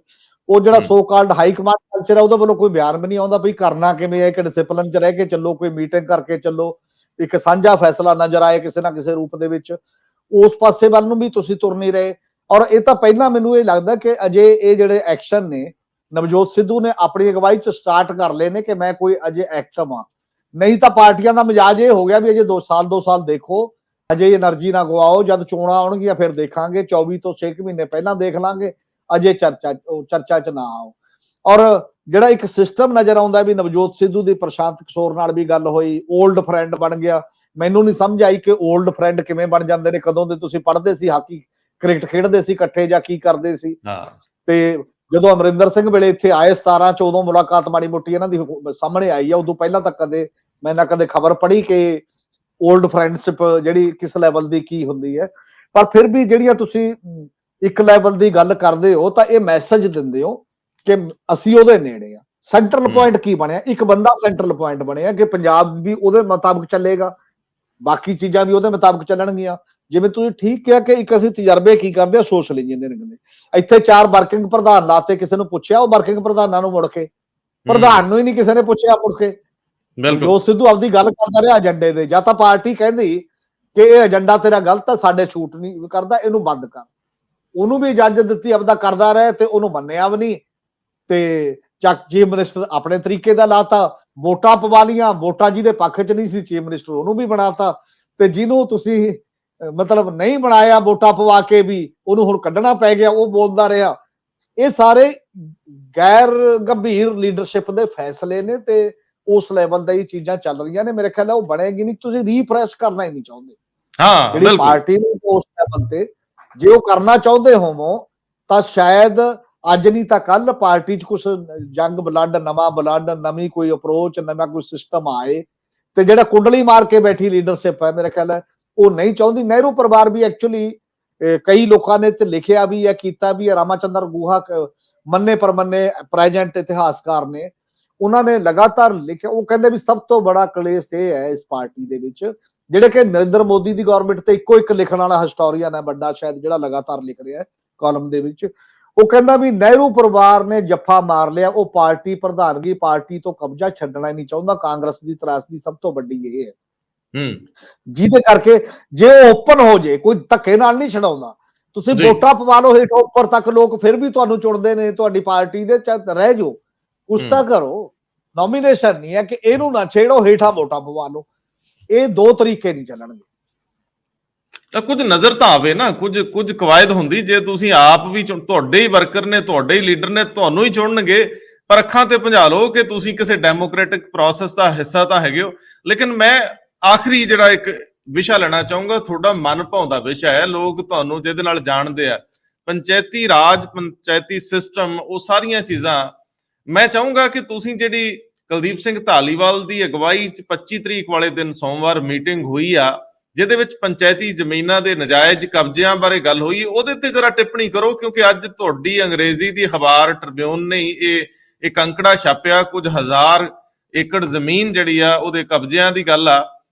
S2: ਉਹ ਜਿਹੜਾ so called high command culture ਹੈ, ਉਹਦੇ ਵੱਲੋਂ ਕੋਈ ਬਿਆਨ ਵੀ ਨਹੀਂ ਆਉਂਦਾ ਵੀ ਕਰਨਾ ਕਿਵੇਂ ਹੈ, ਇੱਕ ਡਿਸਪਲਿਨ 'ਚ ਰਹਿ ਕੇ ਚੱਲੋ, ਕੋਈ ਮੀਟਿੰਗ ਕਰਕੇ ਚੱਲੋ, ਇੱਕ ਸਾਂਝਾ ਫੈਸਲਾ ਨਜ਼ਰ ਆਏ ਕਿਸੇ ਨਾ ਕਿਸੇ ਰੂਪ ਦੇ ਵਿੱਚ। ਉਸ ਪਾਸੇ ਵੱਲ ਨੂੰ ਵੀ ਤੁਸੀਂ ਤੁਰ ਨਹੀਂ ਰਹੇ। ਔਰ ਇਹ ਤਾਂ ਪਹਿਲਾਂ ਮੈਨੂੰ ਇਹ ਲੱਗਦਾ ਕਿ ਅਜੇ ਇਹ ਜਿਹੜੇ ਐਕਸ਼ਨ ਨੇ ਨਵਜੋਤ ਸਿੱਧੂ ਨੇ ਆਪਣੀ ਅਗਵਾਈ 'ਚ ਸਟਾਰਟ ਕਰ ਲਏ ਨੇ ਕਿ ਮੈਂ ਕੋਈ ਅਜੇ ਐਕਟਿਵ ਆ। ਨਹੀਂ ਤਾਂ ਪਾਰਟੀਆਂ ਦਾ ਮਿਜਾਜ ਇਹ ਹੋ ਗਿਆ ਵੀ ਅਜੇ 2 ਸਾਲ ਦੇਖੋ, ਅਜੇ એનર્ਜੀ ਨਾ ਗਵਾਓ, ਜਦ ਚੋਣਾਂ ਆਉਣਗੀਆਂ ਫਿਰ ਦੇਖਾਂਗੇ, 24 ਤੋਂ 6 ਮਹੀਨੇ ਪਹਿਲਾਂ ਦੇਖ ਲਾਂਗੇ, ਅਜੇ ਚਰਚਾ 'ਚ ਨਾ ਆਓ। ਔਰ ਜਿਹੜਾ ਇੱਕ ਸਿਸਟਮ ਨਜ਼ਰ ਆਉਂਦਾ ਵੀ ਨਵਜੋਤ ਸਿੱਧੂ ਦੀ ਪ੍ਰਸ਼ਾਂਤ ਕਿਸ਼ੋਰ ਨਾਲ ਵੀ ਗੱਲ ਹੋਈ, 올ਡ ਫਰੈਂਡ ਬਣ ਗਿਆ। ਮੈਨੂੰ ਨਹੀਂ ਸਮਝ ਆਈ ਕਿ 올ਡ ਫਰੈਂਡ ਕਿਵੇਂ ਬਣ ਜਾਂਦੇ ਨੇ। ਕਦੋਂ ਦੇ ਤੁਸੀਂ ਪੜ੍ਹਦੇ ਸੀ, ਹਾਕੀ ਕ੍ਰਿਕਟ ਖੇਡਦੇ ਸੀ ਇਕੱਠੇ ਜਾਂ ਕੀ ਕਰਦੇ ਸੀ? ਤੇ ਜਦੋਂ ਅਮਰਿੰਦਰ ਸਿੰਘ ਵੇਲੇ ਇੱਥੇ ਆਏ 17 'ਚ, ਉਦੋਂ ਮੁਲਾਕਾਤ ਮਾੜੀ ਮੋਟੀ ਇਹਨਾਂ ਦੀ ਸਾਹਮਣੇ ਆਈ ਆ। ਉਦੋਂ ਪਹਿਲਾਂ ਤਾਂ ਕਦੇ ਮੈਂ ਨਾ ਕਦੇ ਖਬਰ ਪੜ੍ਹੀ ਕਿ 올ਡ ਫਰੈਂਡਸ਼ਿਪ ਜਿਹੜੀ ਕਿਸ ਲੈਵਲ ਦੀ ਕੀ ਹੁੰਦੀ ਹੈ। ਪਰ ਫਿਰ ਵੀ ਜਿਹੜੀਆਂ ਤੁਸੀਂ ਇੱਕ ਲੈਵਲ ਦੀ ਗੱਲ ਕਰਦੇ ਹੋ ਤਾਂ ਇਹ ਮੈਸੇਜ ਦਿੰਦੇ ਹੋ ਕਿ ਅਸੀਂ ਉਹਦੇ ਨੇੜੇ ਆ। ਸੈਂਟਰਲ ਪੁਆਇੰਟ ਕੀ ਬਣਿਆ? ਇੱਕ ਬੰਦਾ ਸੈਂਟਰਲ ਪੁਆਇੰਟ ਬਣਿਆ ਕਿ ਪੰਜਾਬ ਵੀ ਉਹਦੇ ਮੁਤਾਬਕ ਚੱਲੇਗਾ, ਬਾਕੀ ਚੀਜ਼ਾਂ ਵੀ ਉਹਦੇ ਮੁਤਾਬਕ ਚੱਲਣਗੀਆਂ। ਜਿਵੇਂ ਤੁਸੀਂ ਠੀਕ ਕਿਹਾ ਕਿ ਇੱਕ ਅਸੀਂ ਤਜਰਬੇ ਕੀ ਕਰਦੇ ਆ, ਸੋਸ਼ਲ ਇੰਜੀਨੀਅਰਿੰਗ ਦੇ। ਇੱਥੇ 4 ਵਰਕਿੰਗ ਪ੍ਰਧਾਨ ਲਾਤੇ, ਕਿਸੇ ਨੂੰ ਪੁੱਛਿਆ ਉਹ ਵਰਕਿੰਗ ਪ੍ਰਧਾਨਾਂ ਨੂੰ? ਮੁੜ ਕੇ ਪ੍ਰਧਾਨ ਨੂੰ ਹੀ ਨਹੀਂ ਕਿਸੇ ਨੇ ਪੁੱਛਿਆ ਮੁੜ ਕੇ। ਜੋ ਸਿੱਧੂ ਆਪਦੀ ਗੱਲ ਕਰਦਾ ਰਿਹਾ ਏਜੰਡੇ ਦੇ, ਜਾਂ ਤਾਂ ਪਾਰਟੀ ਕਹਿੰਦੀ ਕਿ ਇਹ ਏਜੰਡਾ ਤੇਰਾ ਗਲਤ ਹੈ, ਸਾਡੇ ਛੂਟ ਨਹੀਂ ਕਰਦਾ, ਇਹਨੂੰ ਬੰਦ ਕਰ, ਉਹਨੂੰ ਵੀ ਇਜਾਜ਼ਤ ਦਿੱਤੀ ਆਪਦਾ ਕਰਦਾ ਰਿਹਾ ਤੇ ਉਹਨੂੰ ਮੰਨਿਆ ਵੀ ਨਹੀਂ। ਤੇ ਚੱਕ ਚੀਫ ਮਿਨਿਸਟਰ ਆਪਣੇ ਤਰੀਕੇ ਦਾ ਲਾਤਾ, ਵੋਟਾਂ ਪਵਾ ਲੀਆਂ, ਵੋਟਾਂ ਜਿਹਦੇ ਪੱਖ 'ਚ ਨਹੀਂ ਸੀ ਚੀਫ ਮਿਨਿਸਟਰ ਉਹਨੂੰ ਵੀ ਬਣਾਤਾ, ਤੇ ਜਿਹਨੂੰ ਤੁਸੀਂ ਮਤਲਬ ਨਹੀਂ ਬਣਾਇਆ ਵੋਟਾਂ ਪਵਾ ਕੇ ਵੀ, ਉਹਨੂੰ ਹੁਣ ਕੱਢਣਾ ਪੈ ਗਿਆ, ਉਹ ਬੋਲਦਾ ਰਿਹਾ। ਇਹ ਸਾਰੇ ਗੈਰ ਗੰਭੀਰ ਲੀਡਰਸ਼ਿਪ ਦੇ ਫੈਸਲੇ ਨੇ ਤੇ ਉਸ ਲੈਵਲ ਦਾ ਹੀ ਚੀਜ਼ਾਂ ਚੱਲ ਰਹੀਆਂ ਨੇ। ਮੇਰੇ ਖਿਆਲ ਹੈ ਉਹ ਬਣੇਗੀ ਨਹੀਂ, ਤੁਸੀਂ ਰੀਫਰੈਸ਼ ਕਰਨਾ ਹੀ ਨਹੀਂ ਚਾਹੁੰਦੇ
S1: ਹਾਂ
S2: ਜਿਹੜੀ
S1: ਬਿਲਕੁਲ।
S2: ਪਾਰਟੀ ਨੂੰ ਉਸ ਲੈਵਲ ਤੇ। ਜੇ ਉਹ ਕਰਨਾ ਚਾਹੁੰਦੇ ਹੋਵੋ ਤਾਂ ਸ਼ਾਇਦ ਅੱਜ ਨਹੀਂ ਤਾਂ ਕੱਲ ਪਾਰਟੀ 'ਚ ਕੁਛ ਜੰਗ ਬਲੱਡ, ਨਵਾਂ ਬਲੱਡ, ਨਵੀਂ ਕੋਈ ਅਪਰੋਚ, ਨਵਾਂ ਕੋਈ ਸਿਸਟਮ ਆਏ। ਤੇ ਜਿਹੜਾ ਕੁੰਡਲੀ ਮਾਰ ਕੇ ਬੈਠੀ ਲੀਡਰਸ਼ਿਪ ਹੈ ਮੇਰੇ ਖਿਆਲ ਹੈ ਉਹ ਨਹੀਂ ਚਾਹੁੰਦੀ। ਨਹਿਰੂ ਪਰਿਵਾਰ ਵੀ ਐਕਚੁਅਲੀ ਕਈ ਲੋਕਾਂ ਨੇ ਤੇ ਲਿਖਿਆ ਵੀ ਹੈ, ਕੀਤਾ ਵੀ ਹੈ। ਰਾਮਾਚੰਦਰ ਗੁਹਾ ਮੰਨੇ ਪਰਮੰਨੇ ਪ੍ਰੈਜੈਂਟ ਇਤਿਹਾਸਕਾਰ ਨੇ, ਉਹਨਾਂ ਨੇ ਲਗਾਤਾਰ ਲਿਖਿਆ। ਉਹ ਕਹਿੰਦੇ ਵੀ ਸਭ ਤੋਂ ਬੜਾ ਕਲੇਸ਼ ਇਹ ਹੈ ਇਸ ਪਾਰਟੀ ਦੇ ਵਿੱਚ, ਜਿਹੜੇ ਕਿ ਨਰਿੰਦਰ ਮੋਦੀ ਦੀ ਗਵਰਨਮੈਂਟ ਤੇ ਇੱਕੋ ਇੱਕ ਲਿਖਣ ਵਾਲਾ ਹਿਸਟੋਰੀਅਨ ਹੈ ਵੱਡਾ, ਸ਼ਾਇਦ ਜਿਹੜਾ ਲਗਾਤਾਰ ਲਿਖ ਰਿਹਾ ਹੈ ਕਾਲਮ ਦੇ ਵਿੱਚ। ਉਹ ਕਹਿੰਦਾ ਵੀ ਨਹਿਰੂ ਪਰਿਵਾਰ ਨੇ ਜੱਫਾ ਮਾਰ ਲਿਆ, ਉਹ ਪਾਰਟੀ ਪ੍ਰਧਾਨਗੀ, ਪਾਰਟੀ ਤੋਂ ਕਬਜ਼ਾ ਛੱਡਣਾ ਹੀ ਨਹੀਂ ਚਾਹੁੰਦਾ। ਕਾਂਗਰਸ ਦੀ ਤਰਾਸਦੀ ਸਭ ਤੋਂ ਵੱਡੀ ਇਹ ਹੈ, ਜਿਹਦੇ ਕਰਕੇ ਜੇ ਉਹ ਓਪਨ ਹੋ ਜੇ, ਕੋਈ ਧੱਕੇ ਨਾਲ ਨਹੀਂ ਛਡਾਉਂਦਾ। ਤੁਸੀਂ ਵੋਟਾਂ ਪਵਾ ਲਓ ਹੇਠੋਂ ਉੱਪਰ ਤੱਕ, ਲੋਕ ਫਿਰ ਵੀ ਤੁਹਾਨੂੰ ਚੁਣਦੇ ਨੇ ਤੁਹਾਡੀ ਪਾਰਟੀ ਦੇ, ਰਹਿ ਜਾਓ ਕੁਛ ਤਾਂ ਕਰੋ। ਨੋਮੀਨੇਸ਼ਨ ਨਹੀਂ ਹੈ ਕਿ ਇਹਨੂੰ ਨਾ ਛੇੜੋ, ਹੇਠਾਂ ਵੋਟਾਂ ਪਵਾ ਲਓ। ਇਹ ਦੋ ਤਰੀਕੇ ਨਹੀਂ ਚੱਲਣਗੇ।
S1: ਤਾਂ ਕੁਝ ਨਜ਼ਰ ਤਾਂ ਆਵੇ ਨਾ, ਕੁਝ ਕਵਾਇਦ ਹੁੰਦੀ। ਜੇ ਤੁਸੀਂ ਆਪ ਵੀ ਤੁਹਾਡੇ ਹੀ ਵਰਕਰ ਨੇ, ਤੁਹਾਡੇ ਹੀ ਲੀਡਰ ਨੇ, ਤੁਹਾਨੂੰ ਹੀ ਚੁਣਨਗੇ, ਪਰ ਅੱਖਾਂ ਤੇ ਭੰਜਾ ਲਓ ਕਿ ਤੁਸੀਂ ਕਿਸੇ ਡੈਮੋਕ੍ਰੈਟਿਕ ਪ੍ਰੋਸੈਸ ਦਾ ਹਿੱਸਾ ਤਾਂ ਹੈਗੇ ਹੋ। ਲੇਕਿਨ ਮੈਂ ਆਖਰੀ ਜਿਹੜਾ ਇੱਕ ਵਿਸ਼ਾ ਲੈਣਾ ਚਾਹੂੰਗਾ, ਤੁਹਾਡਾ ਮਨ ਭਾਉਂਦਾ ਵਿਸ਼ਾ ਹੈ, ਲੋਕ ਤੁਹਾਨੂੰ ਜਿਹਦੇ ਨਾਲ ਜਾਣਦੇ ਆ, ਪੰਚਾਇਤੀ ਰਾਜ, ਪੰਚਾਇਤੀ ਸਿਸਟਮ, ਉਹ ਸਾਰੀਆਂ ਚੀਜ਼ਾਂ। ਮੈਂ ਚਾਹੂੰਗਾ ਕਿ ਤੁਸੀਂ ਜਿਹੜੀ ਕੁਲਦੀਪ ਸਿੰਘ ਧਾਲੀਵਾਲ ਦੀ ਅਗਵਾਈ 'ਚ 25 ਤਰੀਕ ਵਾਲੇ ਦਿਨ ਸੋਮਵਾਰ ਮੀਟਿੰਗ ਹੋਈ ਆ, ਜਿਹਦੇ ਵਿੱਚ ਪੰਚਾਇਤੀ ਜ਼ਮੀਨਾਂ ਦੇ ਨਜਾਇਜ਼ ਕਬਜ਼ਿਆਂ ਬਾਰੇ ਗੱਲ ਹੋਈ, ਉਹਦੇ ਤੇ ਜਰਾ ਟਿੱਪਣੀ ਕਰੋ। ਕਿਉਂਕਿ ਅੱਜ ਤੁਹਾਡੀ ਅੰਗਰੇਜ਼ੀ ਦੀ ਅਖਬਾਰ ਟ੍ਰਿਬਿਊਨ ਨੇ ਇਹ ਅੰਕੜਾ ਛਾਪਿਆ, ਕੁਝ ਹਜ਼ਾਰ ਏਕੜ ਜ਼ਮੀਨ ਜਿਹੜੀ ਆ ਉਹਦੇ ਕਬਜ਼ਿਆਂ ਦੀ ਗੱਲ ਆ।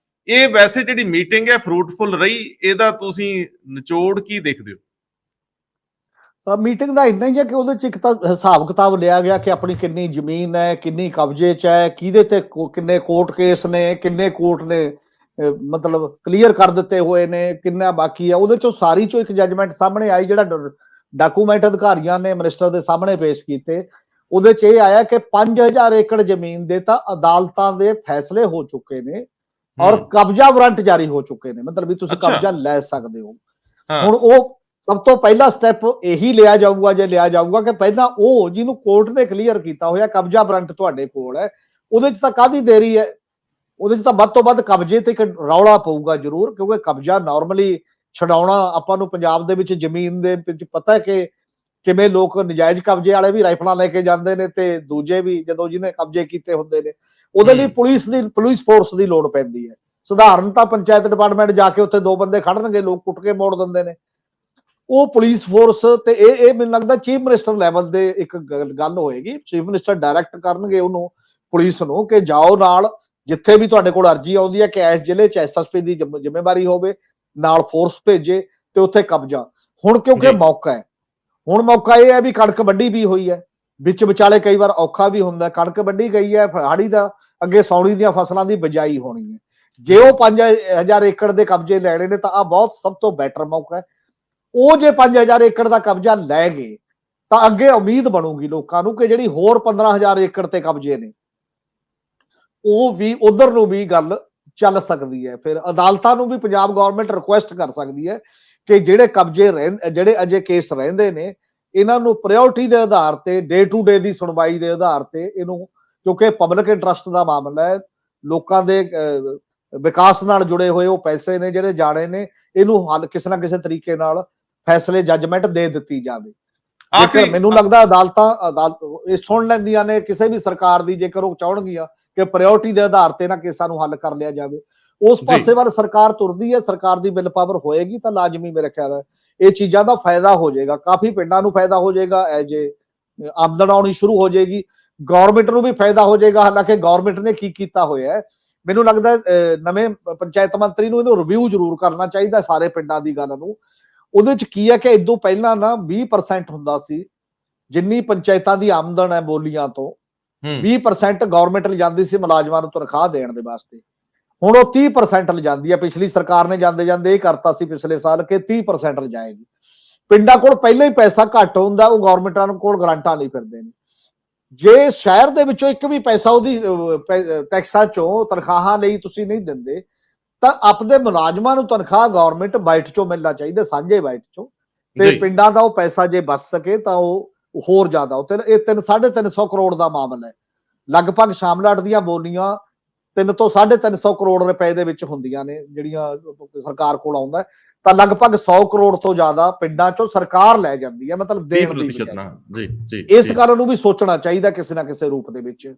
S1: ਇਹ ਵੈਸੇ ਜਿਹੜੀ ਮੀਟਿੰਗ ਹੈ ਫਰੂਟਫੁਲ ਰਹੀ, ਇਹਦਾ ਤੁਸੀਂ ਨਿਚੋੜ ਕੀ ਦੇਖਦੇ ਹੋ?
S2: ਮੀਟਿੰਗ ਦਾ ਇੰਨਾ ਹੀ ਹੈ ਕਿ ਉਹਦੇ ਚ ਇੱਕ ਤਾਂ ਹਿਸਾਬ ਕਿਤਾਬ ਲਿਆ ਗਿਆ ਕਿ ਆਪਣੀ ਕਿੰਨੀ ਜ਼ਮੀਨ ਹੈ, ਕਿੰਨੀ ਕਬਜ਼ੇ 'ਚ ਹੈ, ਕਿਹਦੇ ਤੇ ਕਿੰਨੇ ਕੋਰਟ ਕੇਸ ਨੇ, ਕਿੰਨੇ ਕੋਰਟ ਨੇ ਮਤਲਬ ਕਲੀਅਰ ਕਰ ਦਿੱਤੇ ਹੋਏ ਨੇ, ਕਿੰਨਾ ਬਾਕੀ ਹੈ। ਉਹਦੇ ਚੋਂ ਸਾਰੀ ਚੋਂ ਇੱਕ ਜੱਜਮੈਂਟ ਸਾਹਮਣੇ ਆਈ, ਜਿਹੜਾ ਡਾਕੂਮੈਂਟ ਅਧਿਕਾਰੀਆਂ ਨੇ ਮਿਨਿਸਟਰ ਦੇ ਸਾਹਮਣੇ ਪੇਸ਼ ਕੀਤੇ। ਉਹਦੇ ਚ ਇਹ ਆਇਆ ਕਿ 5000 ਏਕੜ ਜ਼ਮੀਨ ਦੇ ਤਾਂ ਅਦਾਲਤਾਂ ਦੇ ਫੈਸਲੇ ਹੋ ਚੁੱਕੇ ਨੇ ਔਰ ਕਬਜ਼ਾ ਵਾਰੰਟ ਜਾਰੀ ਹੋ ਚੁੱਕੇ ਨੇ, ਮਤਲਬ ਵੀ ਤੁਸੀਂ ਕਬਜ਼ਾ ਲੈ ਸਕਦੇ ਹੋ। ਹੁਣ ਉਹ ਸਭ ਤੋਂ ਪਹਿਲਾ ਸਟੈਪ ਇਹੀ ਲਿਆ ਜਾਊਗਾ, ਜੇ ਲਿਆ ਜਾਊਗਾ ਕਿ ਪਹਿਲਾਂ ਉਹ ਜਿਹਨੂੰ ਕੋਰਟ ਨੇ ਕਲੀਅਰ ਕੀਤਾ ਹੋਇਆ ਕਬਜ਼ਾ ਵਾਰੰਟ ਤੁਹਾਡੇ ਕੋਲ ਹੈ, ਉਹਦੇ ਚ ਤਾਂ ਕਾਹਦੀ ਦੇਰੀ ਹੈ? ਉਹਦੇ ਚ ਤਾਂ ਵੱਧ ਤੋਂ ਵੱਧ ਕਬਜ਼ੇ ਤੇ ਇੱਕ ਰੌਲਾ ਪਊਗਾ ਜ਼ਰੂਰ, ਕਿਉਂਕਿ ਕਬਜ਼ਾ ਨਾਰਮਲੀ ਛਡਾਉਣਾ, ਆਪਾਂ ਨੂੰ ਪੰਜਾਬ ਦੇ ਵਿੱਚ ਜ਼ਮੀਨ ਦੇ ਵਿੱਚ ਪਤਾ ਕਿ ਕਿਵੇਂ ਲੋਕ ਨਜਾਇਜ਼ ਕਬਜ਼ੇ ਵਾਲੇ ਵੀ ਰਾਈਫਲਾਂ ਲੈ ਕੇ ਜਾਂਦੇ ਨੇ ਤੇ ਦੂਜੇ ਵੀ ਜਦੋਂ ਜਿਹਨੇ ਕਬਜ਼ੇ ਕੀਤੇ ਹੁੰਦੇ ਨੇ, ਉਹਦੇ ਲਈ ਪੁਲਿਸ ਫੋਰਸ ਦੀ ਲੋੜ ਪੈਂਦੀ ਹੈ। ਸਧਾਰਨ ਤਾਂ ਪੰਚਾਇਤ ਡਿਪਾਰਟਮੈਂਟ ਜਾ ਕੇ ਉੱਥੇ ਦੋ ਬੰਦੇ ਖੜਨਗੇ, ਲੋਕ ਕੁੱਟ ਕੇ ਮੋੜ ਦਿੰਦੇ ਨੇ। ਉਹ ਪੁਲਿਸ ਫੋਰਸ ਤੇ ਇਹ ਮੈਨੂੰ ਲੱਗਦਾ ਚੀਫ ਮਿਨਿਸਟਰ ਲੈਵਲ ਦੇ ਇੱਕ ਗੱਲ ਹੋਏਗੀ। ਚੀਫ ਮਿਨਿਸਟਰ ਡਾਇਰੈਕਟ ਕਰਨਗੇ ਉਹਨੂੰ, ਪੁਲਿਸ ਨੂੰ, ਕਿ ਜਾਓ ਨਾਲ, ਜਿੱਥੇ ਵੀ ਤੁਹਾਡੇ ਕੋਲ ਅਰਜੀ ਆਉਂਦੀ ਹੈ ਕਿ ਇਸ ਜ਼ਿਲ੍ਹੇ 'ਚ ਐਸਐਸਪੀ ਦੀ ਜ਼ਿੰਮੇਵਾਰੀ ਹੋਵੇ, ਨਾਲ ਫੋਰਸ ਭੇਜੇ ਤੇ ਉੱਥੇ ਕਬਜ਼ਾ। ਹੁਣ ਕਿਉਂਕਿ ਮੌਕਾ ਹੈ, ਹੁਣ ਮੌਕਾ ਇਹ ਹੈ ਵੀ ਕਣਕ ਵੱਢੀ ਵੀ ਹੋਈ ਹੈ, ਵਿੱਚ ਵਿਚਾਲੇ ਕਈ ਵਾਰ ਔਖਾ ਵੀ ਹੁੰਦਾ, ਕਣਕ ਵੱਢੀ ਗਈ ਹੈ, ਹਾੜੀ ਦਾ ਅੱਗੇ ਸੌਣੀ ਦੀਆਂ ਫਸਲਾਂ ਦੀ ਬਿਜਾਈ ਹੋਣੀ ਹੈ। ਜੇ ਉਹ 5000 ਏਕੜ ਦੇ ਕਬਜ਼ੇ ਲੈਣੇ ਨੇ ਤਾਂ ਆ ਬਹੁਤ ਸਭ ਤੋਂ ਬੈਟਰ ਮੌਕਾ ਹੈ। ਉਹ ਜੇ 5000 ਏਕੜ ਦਾ ਕਬਜ਼ਾ ਲੈ ਗਏ ਤਾਂ ਅੱਗੇ ਉਮੀਦ ਬਣੂਗੀ ਲੋਕਾਂ ਨੂੰ ਕਿ ਜਿਹੜੀ ਹੋਰ 15000 ਏਕੜ ਤੇ ਕਬਜ਼ੇ ਨੇ ਉਹ ਵੀ ਉਧਰ ਨੂੰ ਵੀ ਗੱਲ ਚੱਲ ਸਕਦੀ ਹੈ। ਫਿਰ ਅਦਾਲਤਾਂ ਨੂੰ ਵੀ ਪੰਜਾਬ ਗਵਰਨਮੈਂਟ ਰਿਕੁਐਸਟ ਕਰ ਸਕਦੀ ਹੈ ਕਿ ਜਿਹੜੇ ਕਬਜ਼ੇ ਜਿਹੜੇ ਅਜੇ ਕੇਸ ਰਹਿੰਦੇ ਨੇ, ਇਹਨਾਂ ਨੂੰ ਪ੍ਰਾਇੋਰਟੀ ਦੇ ਆਧਾਰ ਤੇ, ਡੇ ਟੂ ਡੇ ਦੀ ਸੁਣਵਾਈ ਦੇ ਆਧਾਰ ਤੇ ਇਹਨੂੰ, ਕਿਉਂਕਿ ਪਬਲਿਕ ਇੰਟਰਸਟ ਦਾ ਮਾਮਲਾ ਹੈ, ਲੋਕਾਂ ਦੇ ਵਿਕਾਸ ਨਾਲ ਜੁੜੇ ਹੋਏ ਉਹ ਪੈਸੇ ਨੇ ਜਿਹੜੇ ਜਾਣੇ ਨੇ, ਇਹਨੂੰ ਹੱਲ ਕਿਸੇ ਨਾ ਕਿਸੇ ਤਰੀਕੇ ਨਾਲ ਫੈਸਲੇ ਜੱਜਮੈਂਟ ਦੇ ਦਿੱਤੀ ਜਾਵੇ। ਜੇਕਰ ਮੈਨੂੰ ਲੱਗਦਾ ਅਦਾਲਤ ਇਹ ਸੁਣ ਲੈਂਦੀਆਂ ਨੇ ਕਿਸੇ ਵੀ ਸਰਕਾਰ ਦੀ, ਜੇਕਰ ਉਹ ਚਾਹਣਗੀਆਂ ਕਿ ਪ੍ਰਾਇੋਰਟੀ ਦੇ ਆਧਾਰ ਤੇ ਨਾ ਕੇਸਾਂ ਨੂੰ ਹੱਲ ਕਰ ਲਿਆ ਜਾਵੇ, ਉਸ ਪਾਸੇ ਵੱਲ ਸਰਕਾਰ ਤੁਰਦੀ ਹੈ, ਸਰਕਾਰ ਦੀ ਬਿਲ ਪਾਵਰ ਹੋਏਗੀ ਤਾਂ ਲਾਜ਼ਮੀ ਮੇਰੇ ਖਿਆਲ ਹੈ ਇਹ ਚੀਜ਼ਾਂ ਦਾ ਫਾਇਦਾ ਹੋ ਜਾਏਗਾ। ਕਾਫੀ ਪਿੰਡਾਂ ਨੂੰ ਫਾਇਦਾ ਹੋ ਜਾਏਗਾ, ਐਜੇ ਆਮਦਨ ਆਉਣੀ ਸ਼ੁਰੂ ਹੋ ਜਾਏਗੀ, ਗਵਰਨਮੈਂਟ ਨੂੰ ਵੀ ਫਾਇਦਾ ਹੋ ਜਾਏਗਾ। ਹਾਲਾਂਕਿ ਗਵਰਨਮੈਂਟ ਨੇ ਕੀ ਕੀਤਾ ਹੋਇਆ ਹੈ, ਮੈਨੂੰ ਲੱਗਦਾ ਨਵੇਂ ਪੰਚਾਇਤ ਮੰਤਰੀ ਨੂੰ ਇਹਨੂੰ ਰਿਵਿਊ ਜ਼ਰੂਰ ਕਰਨਾ ਚਾਹੀਦਾ ਸਾਰੇ ਪਿੰਡਾਂ ਦੀ ਗੱਲ ਨੂੰ। ਉਹਦੇ ਚ ਕੀ ਹੈ ਕਿ ਇਦੋਂ ਪਹਿਲਾਂ ਨਾ 20% ਹੁੰਦਾ ਸੀ, ਜਿੰਨੀ ਪੰਚਾਇਤਾਂ ਦੀ ਆਮਦਨ ਹੈ ਬੋਲੀਆਂ ਤੋਂ 20% ਗਵਰਨਮੈਂਟ ਲਿਜਾਂਦੀ ਸੀ ਮੁਲਾਜ਼ਮਾਂ ਨੂੰ ਤਨਖਾਹ ਦੇਣ ਦੇ ਵਾਸਤੇ। ਹੁਣ ਉਹ 30% ਲਿਜਾਂਦੀ ਹੈ। ਪਿਛਲੀ ਸਰਕਾਰ ਨੇ ਜਾਂਦੇ ਜਾਂਦੇ ਇਹ ਕਰਤਾ ਸੀ ਪਿਛਲੇ ਸਾਲ ਕਿ 30% ਲਿਜਾਏਗੀ। ਪਿੰਡਾਂ ਕੋਲ ਪਹਿਲਾਂ ਹੀ ਪੈਸਾ ਘੱਟ ਹੁੰਦਾ, ਉਹ ਗਵਰਨਮੈਂਟਾਂ ਕੋਲ ਗ੍ਰਾਂਟਾਂ ਲਈ ਫਿਰਦੇ ਨੇ। ਜੇ ਸ਼ਹਿਰ ਦੇ ਵਿੱਚੋਂ ਇੱਕ ਵੀ ਪੈਸਾ ਉਹਦੀ ਟੈਕਸਾਂ ਚੋਂ ਤਨਖਾਹਾਂ ਲਈ ਤੁਸੀਂ ਨਹੀਂ ਦਿੰਦੇ ਤਾਂ ਆਪਦੇ ਮੁਲਾਜ਼ਮਾਂ ਨੂੰ ਤਨਖਾਹ ਗਵਰਨਮੈਂਟ ਬਾਈਟ ਚੋਂ ਮਿਲਣਾ ਚਾਹੀਦਾ, ਸਾਂਝੇ ਬਾਈਟ ਚੋਂ। ਤੇ ਪਿੰਡਾਂ ਦਾ ਉਹ ਪੈਸਾ ਜੇ ਬਚ ਸਕੇ ਤਾਂ ਉਹ ਹੋਰ ਜ਼ਿਆਦਾ ਉਹ ਇਹ 350 ਕਰੋੜ ਦਾ ਮਾਮਲਾ ਹੈ। ਲਗਭਗ ਸ਼ਾਮਲਾਟ ਦੀਆਂ ਬੋਲੀਆਂ 3 ਤੋਂ 350 ਕਰੋੜ ਰੁਪਏ ਦੇ ਵਿੱਚ ਹੁੰਦੀਆਂ ਨੇ ਜਿਹੜੀਆਂ ਸਰਕਾਰ ਕੋਲ ਆਉਂਦਾ ਹੈ, ਤਾਂ ਲਗਭਗ 100 ਕਰੋੜ ਤੋਂ ਜ਼ਿਆਦਾ ਪਿੰਡਾਂ ਚੋਂ ਸਰਕਾਰ ਲੈ ਜਾਂਦੀ ਹੈ, ਮਤਲਬ ਦੇਣ ਦੀ ਬਜਾਏ।
S1: ਜੀ ਜੀ,
S2: ਇਸ ਗੱਲ ਨੂੰ ਵੀ ਸੋਚਣਾ ਚਾਹੀਦਾ ਕਿਸੇ ਨਾ ਕਿਸੇ ਰੂਪ ਦੇ ਵਿੱਚ।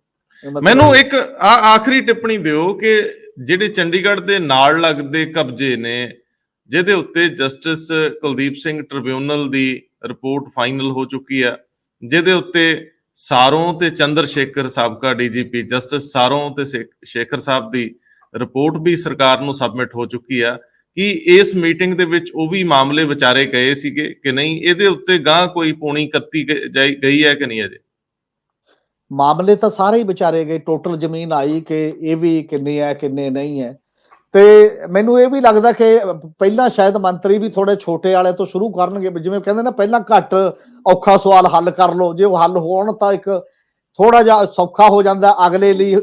S1: ਮੈਨੂੰ ਇੱਕ ਆਖਰੀ ਟਿੱਪਣੀ ਦਿਓ ਕਿ ਜਿਹੜੇ ਚੰਡੀਗੜ੍ਹ ਦੇ ਨਾਲ ਲੱਗਦੇ ਕਬਜ਼ੇ ਨੇ, ਜਿਹਦੇ ਉੱਤੇ ਜਸਟਿਸ ਕੁਲਦੀਪ ਸਿੰਘ ਟ੍ਰਿਬਿਊਨਲ ਦੀ ਰਿਪੋਰਟ ਫਾਈਨਲ ਹੋ ਚੁੱਕੀ ਹੈ, ਜਿਹਦੇ ਉੱਤੇ ਸਾਰੋਂ ਤੇ ਚੰਦਰ ਸ਼ੇਖਰ ਸਾਬਕਾ ਡੀਜੀਪੀ ਜਸਟਿਸ ਸਾਰੋਂ ਤੇ ਸ਼ੇਖਰ ਸਾਹਿਬ ਦੀ ਰਿਪੋਰਟ ਵੀ ਸਰਕਾਰ ਨੂੰ ਸਬਮਿਟ ਹੋ ਚੁੱਕੀ ਆ, ਕਿ ਇਸ ਮੀਟਿੰਗ ਦੇ ਵਿੱਚ ਉਹ ਵੀ ਮਾਮਲੇ ਵਿਚਾਰੇ ਗਏ ਸੀਗੇ ਕਿ ਨਹੀਂ? ਇਹਦੇ ਉੱਤੇ ਗਾਂ ਕੋਈ ਪੌਣੀ ਕੱਤੀ ਗਈ ਹੈ ਕਿ ਨਹੀਂ ਅਜੇ?
S2: ਮਾਮਲੇ ਤਾਂ ਸਾਰੇ ਹੀ ਵਿਚਾਰੇ ਗਏ, ਟੋਟਲ ਜ਼ਮੀਨ ਆਈ ਕਿ ਇਹ ਵੀ ਕਿੰਨੇ ਹੈ ਕਿੰਨੇ ਨਹੀਂ ਹੈ। ਤੇ ਮੈਨੂੰ ਇਹ ਵੀ ਲੱਗਦਾ ਕਿ ਪਹਿਲਾਂ ਸ਼ਾਇਦ ਮੰਤਰੀ ਵੀ ਥੋੜੇ ਛੋਟੇ ਵਾਲੇ ਤੋਂ ਸ਼ੁਰੂ ਕਰਨਗੇ, ਜਿਵੇਂ ਕਹਿੰਦੇ ਨਾ ਪਹਿਲਾਂ ਘੱਟ ਔਖਾ ਸਵਾਲ ਹੱਲ ਕਰ ਲਓ, ਜੇ ਉਹ ਹੱਲ ਹੋਣ ਤਾਂ ਇੱਕ ਥੋੜਾ ਜਿਹਾ ਸੌਖਾ ਹੋ ਜਾਂਦਾ, ਅਗਲੇ ਲਈ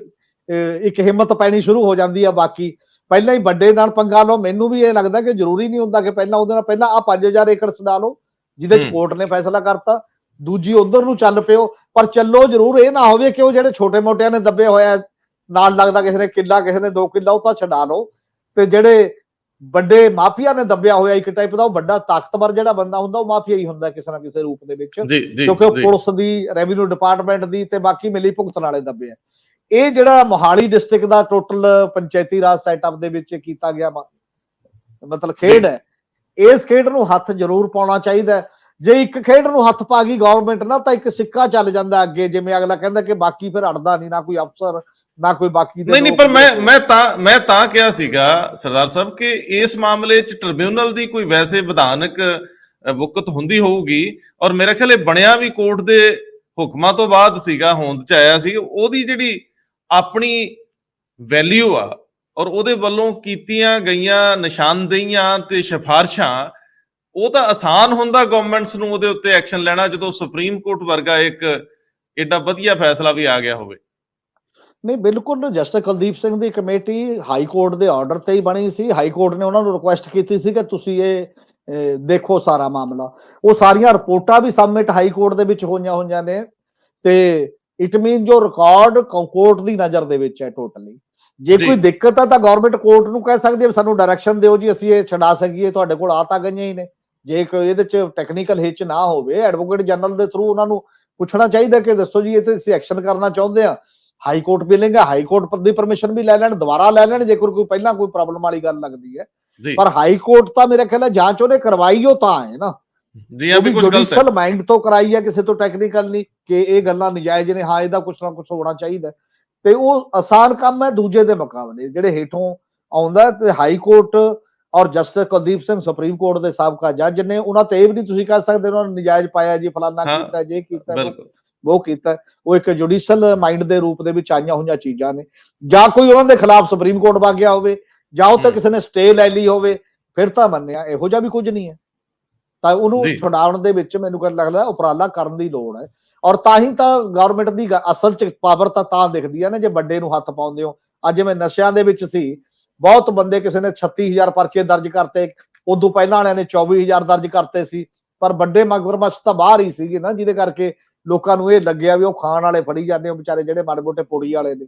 S2: ਇੱਕ ਹਿੰਮਤ ਪੈਣੀ ਸ਼ੁਰੂ ਹੋ ਜਾਂਦੀ ਆ। ਬਾਕੀ ਪਹਿਲਾਂ ਹੀ ਵੱਡੇ ਨਾਲ ਪੰਗਾ ਲਓ, ਮੈਨੂੰ ਵੀ ਇਹ ਲੱਗਦਾ ਕਿ ਜ਼ਰੂਰੀ ਨਹੀਂ ਹੁੰਦਾ ਕਿ ਪਹਿਲਾਂ ਉਹਦੇ ਨਾਲ ਪਹਿਲਾਂ 5000 ਏਕੜ ਛਡਾ ਲਓ ਜਿਹਦੇ ਚ ਕੋਰਟ ਨੇ ਫੈਸਲਾ ਕਰਤਾ, ਦੂਜੀ ਉਧਰ ਨੂੰ ਚੱਲ ਪਿਓ, ਪਰ ਚੱਲੋ ਜ਼ਰੂਰ। ਇਹ ਨਾ ਹੋਵੇ ਕਿ ਉਹ ਜਿਹੜੇ ਛੋਟੇ ਮੋਟਿਆਂ ਨੇ ਦੱਬੇ ਹੋਇਆ ਨਾਲ ਲੱਗਦਾ ਕਿਸੇ ਨੇ ਕਿੱਲਾ ਕਿਸੇ ਨੇ 2 ਕਿੱਲਾ, ਉਹ ਤਾਂ ਛਡਾ ਲਓ। ਤੇ ਜਿਹੜੇ ਵੱਡੇ ਮਾਫੀਆ ਨੇ ਦੱਬਿਆ ਹੋਇਆ ਇੱਕ ਟਾਈਪ ਦਾ, ਉਹ ਵੱਡਾ ਤਾਕਤਵਰ ਜਿਹੜਾ ਬੰਦਾ ਹੁੰਦਾ ਉਹ ਮਾਫੀਆ ਹੀ ਹੁੰਦਾ ਕਿਸੇ ਨਾ ਕਿਸੇ ਰੂਪ ਦੇ ਵਿੱਚ, ਕਿਉਂਕਿ ਉਹ ਪੁਲਿਸ ਦੀ, ਰੈਵਨਿਊ ਡਿਪਾਰਟਮੈਂਟ ਦੀ ਤੇ ਬਾਕੀ ਮਿਲੀ ਭੁਗਤਣ ਵਾਲੇ ਦੱਬੇ ਆ। ਇਹ ਜਿਹੜਾ ਮੋਹਾਲੀ ਡਿਸਟ੍ਰਿਕਟ ਦਾ ਟੋਟਲ ਪੰਚਾਇਤੀ ਰਾਜ ਸੈਟਅਪ ਦੇ ਵਿੱਚ ਕੀਤਾ ਗਿਆ ਮਤਲਬ ਖੇਡ ਹੈ, ਇਸ ਖੇਡ ਨੂੰ ਹੱਥ ਜ਼ਰੂਰ ਪਾਉਣਾ ਚਾਹੀਦਾ। ਜੇ ਇੱਕ ਖੇਡ ਨੂੰ ਹੱਥ ਪਾ ਗਈ ਗਵਰਨਮੈਂਟ ਨਾ, ਤਾਂ ਇੱਕ ਸਿੱਕਾ ਚੱਲ ਜਾਂਦਾ ਅੱਗੇ, ਜਿਵੇਂ ਅਗਲਾ ਕਹਿੰਦਾ ਕਿ ਬਾਕੀ ਫਿਰ ਅੜਦਾ ਨਹੀਂ, ਨਾ ਕੋਈ ਅਫਸਰ ਨਾ ਕੋਈ ਬਾਕੀ ਦੇ।
S1: ਨਹੀਂ, ਪਰ ਮੈਂ ਤਾਂ ਕਿਹਾ ਸੀਗਾ ਸਰਦਾਰ ਸਾਹਿਬ ਕਿ ਇਸ ਮਾਮਲੇ 'ਚ ਟ੍ਰਿਬਿਊਨਲ ਦੀ ਕੋਈ ਵੈਸੇ ਵਿਧਾਨਕ ਵੁਕਤ ਹੁੰਦੀ ਹੋਊਗੀ, ਔਰ ਮੇਰੇ ਖਿਆਲ ਇਹ ਬਣਿਆ ਵੀ ਕੋਰਟ ਦੇ ਹੁਕਮਾਂ ਤੋਂ ਬਾਅਦ ਸੀਗਾ, ਹੋਂਦ 'ਚ ਆਇਆ ਸੀ। ਉਹਦੀ ਜਿਹੜੀ ਆਪਣੀ ਵੈਲਿਊ ਆ ਔਰ ਉਹਦੇ ਵੱਲੋਂ ਕੀਤੀਆਂ ਗਈਆਂ ਨਿਸ਼ਾਨਦੇਹੀਆਂ ਤੇ ਸਿਫਾਰਿਸ਼ਾਂ, ਉਹ ਤਾਂ ਆਸਾਨ ਹੁੰਦਾ ਗਵਰਨਮੈਂਟਸ ਨੂੰ ਉਹਦੇ ਉੱਤੇ ਐਕਸ਼ਨ ਲੈਣਾ, ਜਦੋਂ ਸੁਪਰੀਮ ਕੋਰਟ ਵਰਗਾ ਇੱਕ ਏਡਾ ਵਧੀਆ ਫੈਸਲਾ ਵੀ ਆ ਗਿਆ ਹੋਵੇ।
S2: ਨਹੀਂ, ਬਿਲਕੁਲ। ਜਸਟਿਸ ਕੁਲਦੀਪ ਸਿੰਘ ਦੀ ਕਮੇਟੀ ਹਾਈ ਕੋਰਟ ਦੇ ਆਰਡਰ ਤੇ ਹੀ ਬਣੀ ਸੀ। ਹਾਈ ਕੋਰਟ ਨੇ ਉਹਨਾਂ ਨੂੰ ਰਿਕੁਐਸਟ ਕੀਤੀ ਸੀ ਕਿ ਤੁਸੀਂ ਇਹ ਦੇਖੋ ਸਾਰਾ ਮਾਮਲਾ। ਉਹ ਸਾਰੀਆਂ ਰਿਪੋਰਟਾਂ ਵੀ ਸਬਮਿਟ ਹਾਈ ਕੋਰਟ ਦੇ ਵਿੱਚ ਹੋਈਆਂ ਨੇ, ਤੇ ਇਟ ਮੀਨ ਜੋ ਰਿਕਾਰਡ ਕੋਰਟ ਦੀ ਨਜ਼ਰ ਦੇ ਵਿੱਚ ਹੈ ਟੋਟਲੀ। ਜੇ ਕੋਈ ਦਿੱਕਤ ਆ ਤਾਂ ਗਵਰਨਮੈਂਟ ਕੋਰਟ ਨੂੰ ਕਹਿ ਸਕਦੀ ਹੈ ਸਾਨੂੰ ਡਾਇਰੈਕਸ਼ਨ ਦਿਓ ਜੀ, ਅਸੀਂ ਇਹ ਛਡਾ ਸਕੀਏ, ਤੁਹਾਡੇ ਕੋਲ ਆ ਤਾਂ ਗਈਆਂ ਹੀ ਨੇ। ਜੇ ਕੋਈ ਇਹਦੇ ਚ ਟੈਕਨੀਕਲ ਹਿੱਚ ਨਾ ਹੋਵੇ, ਐਡਵੋਕੇਟ ਜਨਰਲ ਦੇ ਥਰੂ ਉਹਨਾਂ ਨੂੰ ਪੁੱਛਣਾ ਚਾਹੀਦਾ ਕਿ ਦੱਸੋ ਜੀ ਇਹ ਤੇ ਅਸੀਂ ਐਕਸ਼ਨ ਕਰਨਾ ਚਾਹੁੰਦੇ ਆ। ਹਾਈ ਕੋਰਟ ਵੀ ਲੈਂਗਾ, ਹਾਈ ਕੋਰਟ ਦੀ ਪਰਮਿਸ਼ਨ ਵੀ ਲੈ ਲੈਣ, ਦੁਬਾਰਾ ਲੈ ਲੈਣ ਜੇਕਰ ਕੋਈ ਪਹਿਲਾਂ ਕੋਈ ਪ੍ਰੋਬਲਮ ਵਾਲੀ ਗੱਲ ਲੱਗਦੀ ਹੈ। ਪਰ ਹਾਈ ਕੋਰਟ ਤਾਂ ਮੇਰੇ ਖਿਆਲ ਹੈ ਜਾਂਚ ਉਹਨੇ ਕਰਵਾਈ ਉਹ ਤਾਂ ਹੈ ਨਾ, ਉਹ ਵੀ ਜੁਡੀਸ਼ੀਅਲ ਮਾਈਂਡ ਤੋਂ ਕਰਾਈ ਹੈ, ਕਿਸੇ ਤੋਂ ਟੈਕਨੀਕਲ ਨਹੀਂ ਕਿ ਇਹ ਗੱਲਾਂ ਨਜਾਇਜ਼ ਨੇ, ਹਾਂ ਇਹਦਾ ਕੁਛ ਨਾ ਕੁਛ ਹੋਣਾ ਚਾਹੀਦਾ। ਤੇ ਉਹ ਆਸਾਨ ਕੰਮ ਹੈ ਦੂਜੇ ਦੇ ਮੁਕਾਬਲੇ ਜਿਹੜੇ ਹੇਠੋਂ ਆਉਂਦਾ। ਤੇ ਹਾਈ ਕੋਰਟ ਔਰ justice Kuldeep Singh supreme court ਦੇ ਸਾਬਕਾ ਜੱਜ ਨੇ, ਉਹਨਾਂ ਤੇ ਇਹ ਵੀ ਨਹੀਂ ਤੁਸੀਂ ਕਹਿ ਸਕਦੇ ਉਹਨਾਂ ਨੇ ਨਜਾਇਜ਼ ਪਾਇਆ ਜੀ, ਫਲਾਨਾ ਕੀਤਾ, ਜੇ ਕੀਤਾ, ਉਹ ਕੀਤਾ। ਉਹ ਇੱਕ ਜੁਡੀਸ਼ੀਅਲ ਮਾਈਂਡ ਦੇ ਰੂਪ ਦੇ ਵਿੱਚ ਆਈਆਂ ਹੋਈਆਂ ਚੀਜ਼ਾਂ ਨੇ। ਜਾਂ ਕੋਈ ਉਹਨਾਂ ਦੇ ਖਿਲਾਫ ਸੁਪਰੀਮ ਕੋਰਟ ਵਗ ਗਿਆ ਹੋਵੇ, ਜਾਂ ਉੱਥੇ ਕਿਸੇ ਨੇ ਸਟੇ ਲੈ ਲਈ ਹੋਵੇ, ਫਿਰ ਤਾਂ ਮੰਨਿਆ। ਇਹੋ ਜਿਹਾ ਵੀ ਕੁਝ ਨਹੀਂ ਹੈ, ਤਾਂ ਉਹਨੂੰ ਛੁਡਾਉਣ ਦੇ ਵਿੱਚ ਮੈਨੂੰ ਲੱਗਦਾ ਉਪਰਾਲਾ ਕਰਨ ਦੀ ਲੋੜ ਹੈ। ਔਰ ਤਾਂ ਹੀ ਤਾਂ ਗਵਰਨਮੈਂਟ ਦੀ ਅਸਲ ਚ ਪਾਵਰ ਤਾਂ ਦਿਖਦੀ ਹੈ ਨਾ ਜੇ ਵੱਡੇ ਨੂੰ ਹੱਥ ਪਾਉਂਦੇ ਹੋ। ਅੱਜ ਜਿਵੇਂ ਨਸ਼ਿਆਂ ਦੇ ਵਿੱਚ ਸੀ, ਬਹੁਤ ਬੰਦੇ, ਕਿਸੇ ਨੇ 36000 ਪਰਚੇ ਦਰਜ ਕਰਤੇ, ਉਦੋਂ ਪਹਿਲਾਂ ਵਾਲਿਆਂ ਨੇ 24000 ਦਰਜ ਕਰਤੇ ਸੀ, ਪਰ ਵੱਡੇ ਮਗਰਮੱਛ ਤਾਂ ਬਾਹਰ ਹੀ ਸੀਗੇ ਨਾ, ਜਿਹਦੇ ਕਰਕੇ ਲੋਕਾਂ ਨੂੰ ਇਹ ਲੱਗਿਆ ਵੀ ਉਹ ਖਾਣ ਵਾਲੇ ਫੜੀ ਜਾਂਦੇ ਹੋ ਵਿਚਾਰੇ, ਜਿਹੜੇ ਮਾੜੇ ਮੋਟੇ ਪੌੜੀ ਵਾਲੇ ਨੇ।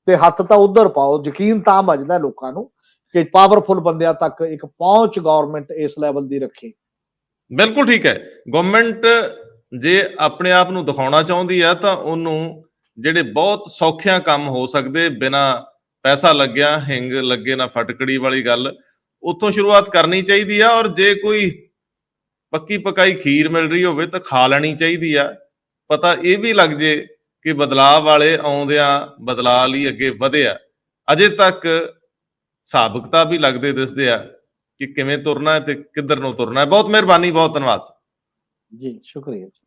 S2: ਤੇ ਹੱਥ ਤਾਂ ਉਧਰ ਪਾਓ, ਯਕੀਨ ਤਾਂ ਵੱਜਦਾ ਲੋਕਾਂ ਨੂੰ ਕਿ ਪਾਵਰਫੁਲ ਬੰਦਿਆਂ ਤੱਕ ਇੱਕ ਪਹੁੰਚ ਗਵਰਨਮੈਂਟ ਇਸ ਲੈਵਲ ਦੀ ਰੱਖੇ।
S1: ਬਿਲਕੁਲ ਠੀਕ ਹੈ। ਗਵਰਨਮੈਂਟ ਜੇ ਆਪਣੇ ਆਪ ਨੂੰ ਦਿਖਾਉਣਾ ਚਾਹੁੰਦੀ ਆ ਤਾਂ ਉਹਨੂੰ ਜਿਹੜੇ ਬਹੁਤ ਸੌਖਿਆਂ ਕੰਮ ਹੋ ਸਕਦੇ, ਬਿਨਾਂ ਪੈਸਾ ਲੱਗਿਆ, ਹਿੰਗ ਲੱਗੇ ਨਾ ਫਟਕੜੀ ਵਾਲੀ ਗੱਲ, ਉੱਥੋਂ ਸ਼ੁਰੂਆਤ ਕਰਨੀ ਚਾਹੀਦੀ ਆ। ਔਰ ਜੇ ਕੋਈ ਪੱਕੀ ਪਕਾਈ ਖੀਰ ਮਿਲ ਰਹੀ ਹੋਵੇ ਤਾਂ ਖਾ ਲੈਣੀ ਚਾਹੀਦੀ ਆ। ਪਤਾ ਇਹ ਵੀ ਲੱਗ ਜੇ ਕਿ ਬਦਲਾਅ ਵਾਲੇ ਆਉਂਦਿਆਂ ਬਦਲਾਅ ਲਈ ਅੱਗੇ ਵਧਿਆ। ਅਜੇ ਤੱਕ ਹਿਸਾਬ ਕਿਤਾਬ ਵੀ ਲੱਗਦੇ ਦਿਸਦੇ ਆ ਕਿ ਕਿਵੇਂ ਤੁਰਨਾ ਹੈ ਤੇ ਕਿੱਧਰ ਨੂੰ ਤੁਰਨਾ ਹੈ। ਬਹੁਤ ਮਿਹਰਬਾਨੀ, ਬਹੁਤ ਧੰਨਵਾਦ
S2: ਜੀ, ਸ਼ੁਕਰੀਆ ਜੀ।